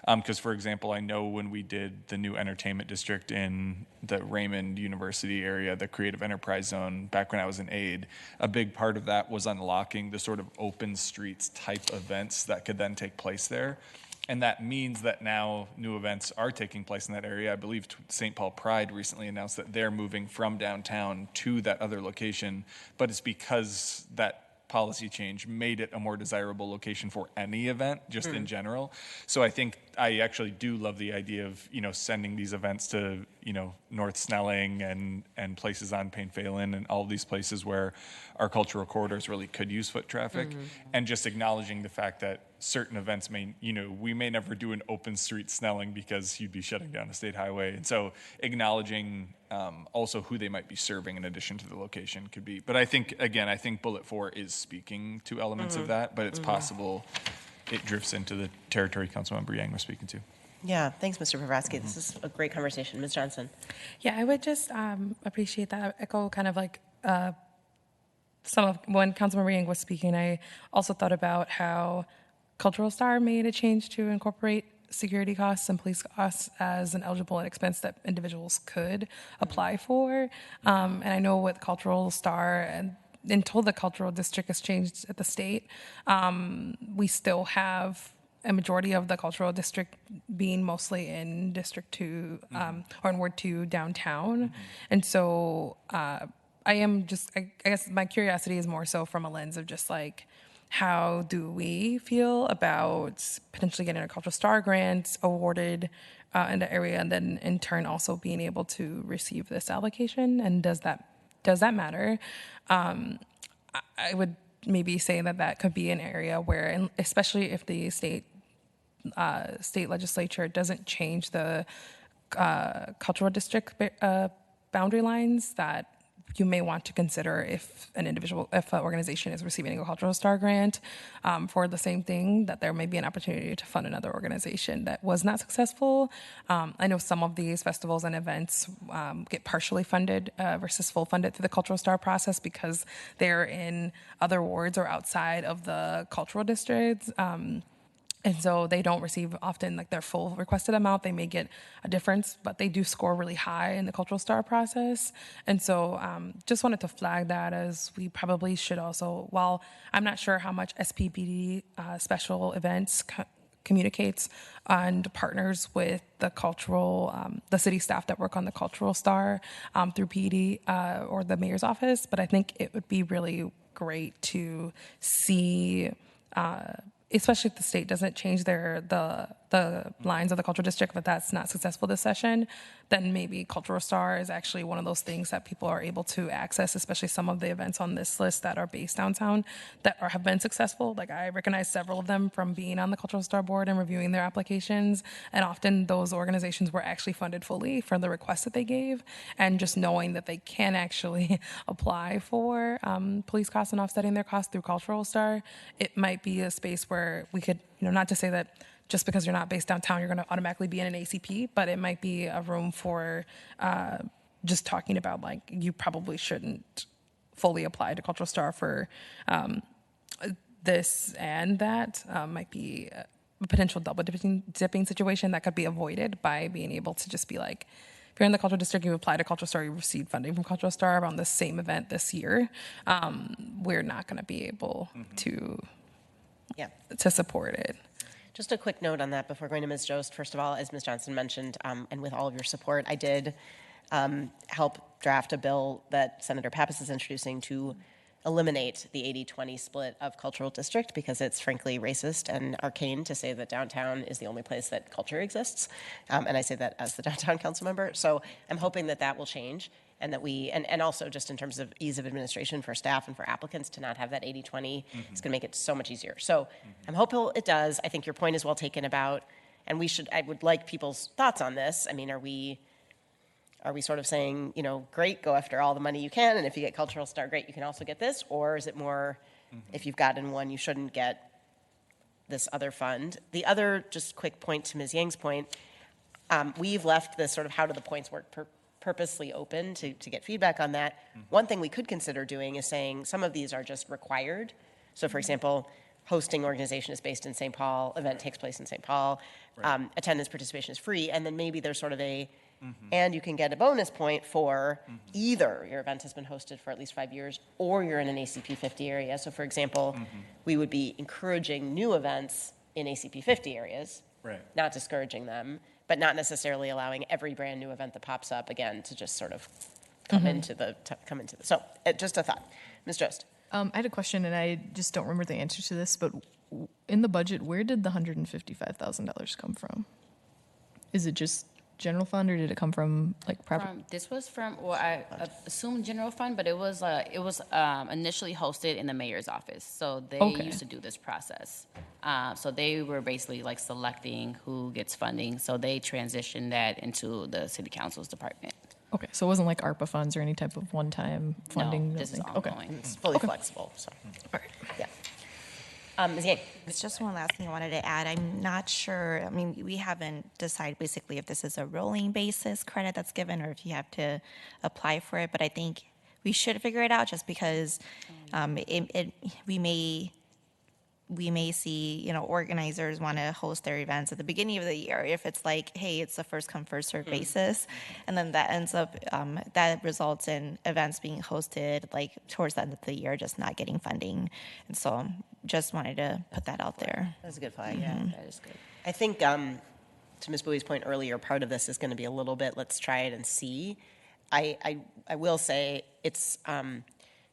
Because, for example, I know when we did the new entertainment district in the Raymond University area, the Creative Enterprise Zone, back when I was an aide, a big part of that was unlocking the sort of open streets type events that could then take place there. And that means that now new events are taking place in that area. I believe St. Paul Pride recently announced that they're moving from downtown to that other location, but it's because that policy change made it a more desirable location for any event, just in general. So I think I actually do love the idea of, sending these events to, North Snelling and places on Payne Phelan and all of these places where our cultural corridors really could use foot traffic, and just acknowledging the fact that certain events we may never do an open street Snelling because you'd be shutting down a state highway. And so acknowledging also who they might be serving in addition to the location could be. But I think bullet 4 is speaking to elements of that, but it's possible it drifts into the territory Councilmember Yang was speaking to. Yeah, thanks, Mr. Pravratsky. This is a great conversation. Ms. Johnson. Yeah, I would just appreciate that. Echo kind of like some of when Councilmember Yang was speaking. I also thought about how Cultural Star made a change to incorporate security costs and police costs as an eligible expense that individuals could apply for. And I know with Cultural Star and until the cultural district has changed at the state, we still have a majority of the cultural district being mostly in District 2 or in Ward 2 downtown. And so I guess my curiosity is more so from a lens of just like, how do we feel about potentially getting a Cultural Star grant awarded in the area, and then in turn also being able to receive this allocation? And does that matter? I would maybe say that could be an area where, and especially if the state state legislature doesn't change the cultural district boundary lines, that you may want to consider if an organization is receiving a Cultural Star grant for the same thing, that there may be an opportunity to fund another organization that was not successful. I know some of these festivals and events get partially funded versus full funded through the Cultural Star process because they're in other wards or outside of the cultural districts. And so they don't receive often like their full requested amount. They may get a difference, but they do score really high in the Cultural Star process. And so just wanted to flag that, as we probably should also, while I'm not sure how much SPPD special events communicates and partners with the the city staff that work on the Cultural Star through PD or the mayor's office, but I think it would be really great to see especially if the state doesn't change the lines of the cultural district, but that's not successful this session, then maybe Cultural Star is actually one of those things that people are able to access, especially some of the events on this list that are based downtown that have been successful. Like, I recognize several of them from being on the Cultural Star board and reviewing their applications, and often those organizations were actually funded fully for the request that they gave, and just knowing that they can actually apply for police costs and offsetting their costs through Cultural Star, it might be a space where we could, not to say that just because you're not based downtown, you're going to automatically be in an ACP, but it might be a room for just talking about, like, you probably shouldn't fully apply to Cultural Star for this and that. Might be a potential double dipping situation that could be avoided by being able to just be like, if you're in the cultural district, you apply to Cultural Star, you receive funding from Cultural Star around the same event this year. We're not going to be able to support it. Just a quick note on that before going to Ms. Jost. First of all, as Ms. Johnson mentioned, and with all of your support, I did help draft a bill that Senator Pappas is introducing to eliminate the 80-20 split of cultural district, because it's frankly racist and arcane to say that downtown is the only place that culture exists. And I say that as the downtown council member. So I'm hoping that that will change, and that and also just in terms of ease of administration for staff and for applicants to not have that 80-20, it's going to make it so much easier. So I'm hopeful it does. I think your point is well taken about, and I would like people's thoughts on this. I mean, are we sort of saying, great, go after all the money you can, and if you get Cultural Star, great, you can also get this? Or is it more, if you've gotten one, you shouldn't get this other fund? The other just quick point to Ms. Yang's point, we've left this sort of how do the points work purposely open to get feedback on that. One thing we could consider doing is saying some of these are just required. So, for example, hosting organization is based in St. Paul, event takes place in St. Paul, attendance participation is free, and then maybe there's sort of and you can get a bonus point for either your event has been hosted for at least 5 years or you're in an ACP 50 area. So, for example, we would be encouraging new events in ACP 50 areas, not discouraging them, but not necessarily allowing every brand new event that pops up again to just sort of come into the. So, just a thought, Ms. Jost. I had a question, and I just don't remember the answer to this. But in the budget, where did the $155,000 come from? Is it just general fund, or did it come from like private? This was from, well, I assume general fund, but it was initially hosted in the mayor's office. So they used to do this process. So they were basically like selecting who gets funding. So they transitioned that into the city council's department. Okay, so it wasn't like ARPA funds or any type of one-time funding? No, this is ongoing. It's fully flexible. So, all right. Yeah. Ms. Yang. It's just one last thing I wanted to add. I'm not sure. I mean, we haven't decided basically if this is a rolling basis credit that's given or if you have to apply for it. But I think we should figure it out, just because we may see, organizers want to host their events at the beginning of the year. If it's like, hey, it's a first come, first serve basis, and then that ends up, that results in events being hosted like towards the end of the year, just not getting funding. And so just wanted to put that out there. That's a good flag. Yeah, that is good. I think to Ms. Bowie's point earlier, part of this is going to be a little bit, let's try it and see. I will say it's,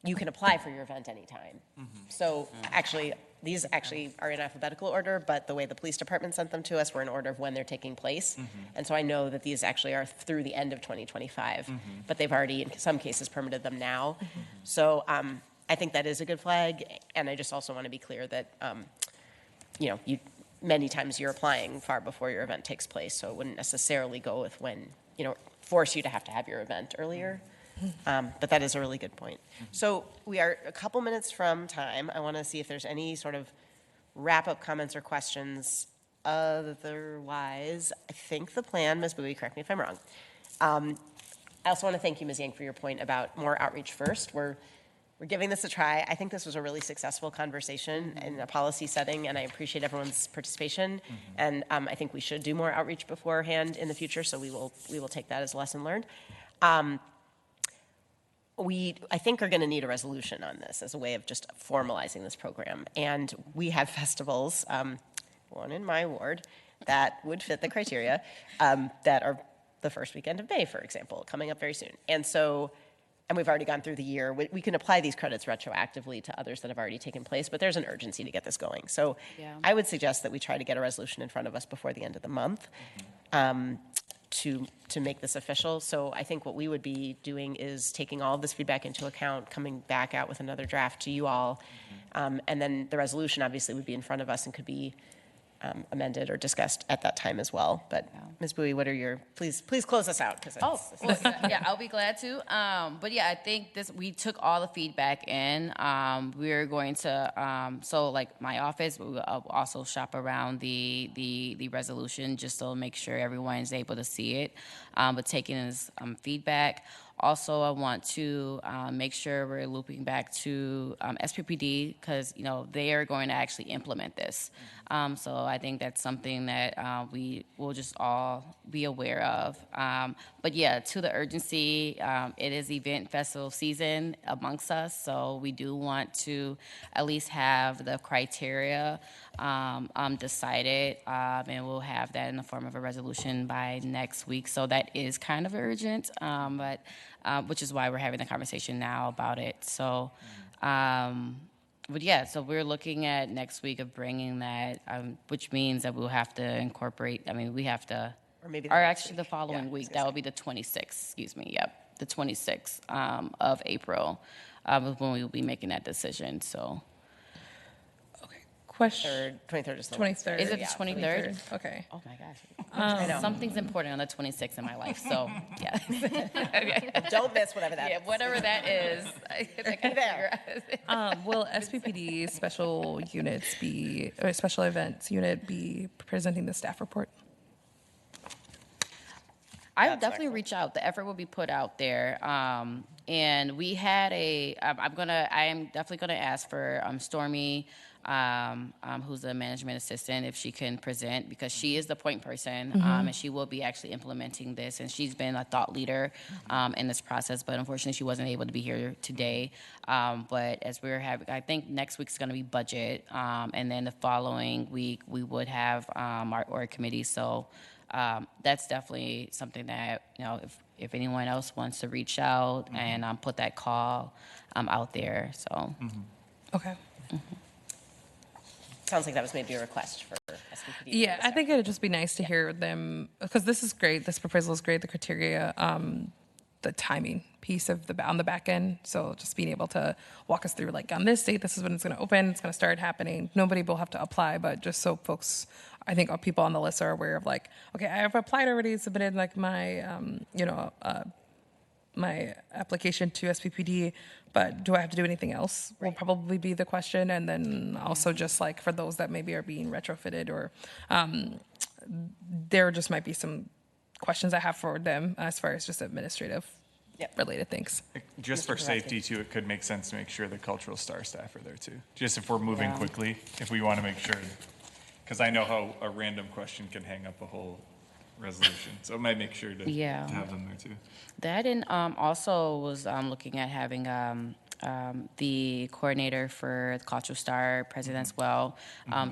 you can apply for your event anytime. So actually, these actually are in alphabetical order, but the way the police department sent them to us were in order of when they're taking place. And so I know that these actually are through the end of 2025, but they've already, in some cases, permitted them now. So I think that is a good flag. And I just also want to be clear that, many times you're applying far before your event takes place, so it wouldn't necessarily go with when, force you to have your event earlier. But that is a really good point. So we are a couple minutes from time. I want to see if there's any sort of wrap-up comments or questions. Otherwise, I think the plan, Ms. Bowie, correct me if I'm wrong. I also want to thank you, Ms. Yang, for your point about more outreach first. We're giving this a try. I think this was a really successful conversation in a policy setting, and I appreciate everyone's participation. And I think we should do more outreach beforehand in the future, so we will take that as a lesson learned. We, I think, are going to need a resolution on this as a way of just formalizing this program. And we have festivals, one in my ward, that would fit the criteria, that are the first weekend of May, for example, coming up very soon. And we've already gone through the year. We can apply these credits retroactively to others that have already taken place, but there's an urgency to get this going. So I would suggest that we try to get a resolution in front of us before the end of the month. To make this official. So I think what we would be doing is taking all of this feedback into account, coming back out with another draft to you all, and then the resolution obviously would be in front of us and could be amended or discussed at that time as well. But Ms. Bowie, what are your, please close us out. Well, yeah, I'll be glad to. But yeah, I think we took all the feedback in. We're going to, so like my office, we will also shop around the resolution just to make sure everyone is able to see it. But taking this feedback. Also, I want to make sure we're looping back to SPPD because, they are going to actually implement this. So I think that's something that we will just all be aware of. But yeah, to the urgency, it is event festival season amongst us. So we do want to at least have the criteria decided, and we'll have that in the form of a resolution by next week. So that is kind of urgent, but which is why we're having the conversation now about it. So, but yeah, so we're looking at next week of bringing that, which means that we'll have to incorporate. We have to, or actually the following week. That will be the 26th. Excuse me. Yep, the 26th of April, when we will be making that decision. So. Question. 23rd is the 23rd. Is it the 23rd? Okay. Oh my gosh. Something's important on the 26th in my life. So, yeah. Okay. Don't miss whatever that is. Yeah, whatever that is. I can figure out. Will SPPD special events unit be presenting the staff report? I would definitely reach out. The effort will be put out there. And we had I am definitely gonna ask for Stormy, who's the management assistant, if she can present, because she is the point person, and she will be actually implementing this, and she's been a thought leader in this process, but unfortunately she wasn't able to be here today. But as we're having, I think next week's gonna be budget, and then the following week we would have our org committee. So that's definitely something that, if anyone else wants to reach out and put that call out there. So. Okay. Sounds like that was maybe a request for SPPD. Yeah, I think it'd just be nice to hear them, because this is great. This proposal is great. The criteria, the timing piece of on the back end. So just being able to walk us through, like, on this date, this is when it's going to open. It's going to start happening. Nobody will have to apply, but just so folks, I think people on the list are aware of, like, okay, I have applied already, submitted like my, my application to SPPD, but do I have to do anything else? Will probably be the question. And then also just like for those that maybe are being retrofitted, or there just might be some questions I have for them as far as just administrative related things. Just for safety too, it could make sense to make sure the cultural star staff are there too. Just if we're moving quickly, if we want to make sure, because I know how a random question can hang up a whole resolution. So it might make sure to have them there too. That, and also was looking at having the coordinator for the Cultural Star present as well,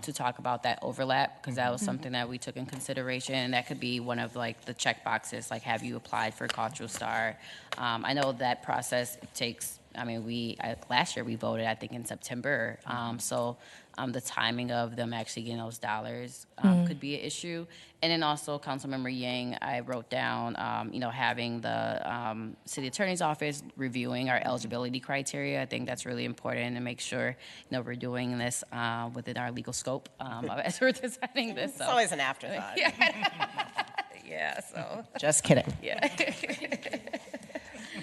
to talk about that overlap, because that was something that we took in consideration, and that could be one of like the check boxes, like have you applied for Cultural Star? I know that process, it takes I mean, last year we voted, I think, in September. So the timing of them actually getting those dollars could be an issue. And then also, Councilmember Yang, I wrote down, having the city attorney's office reviewing our eligibility criteria. I think that's really important to make sure, we're doing this within our legal scope as we're designing this. It's always an afterthought. Yeah, so. Just kidding. Yeah.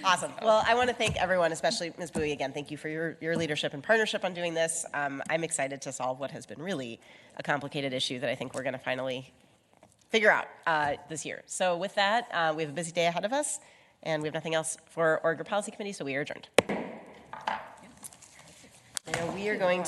Awesome. Well, I want to thank everyone, especially Ms. Bowie. Again, thank you for your leadership and partnership on doing this. I'm excited to solve what has been really a complicated issue that I think we're going to finally figure out this year. So with that, we have a busy day ahead of us, and we have nothing else for Org or Policy Committee, so we are adjourned. And we are going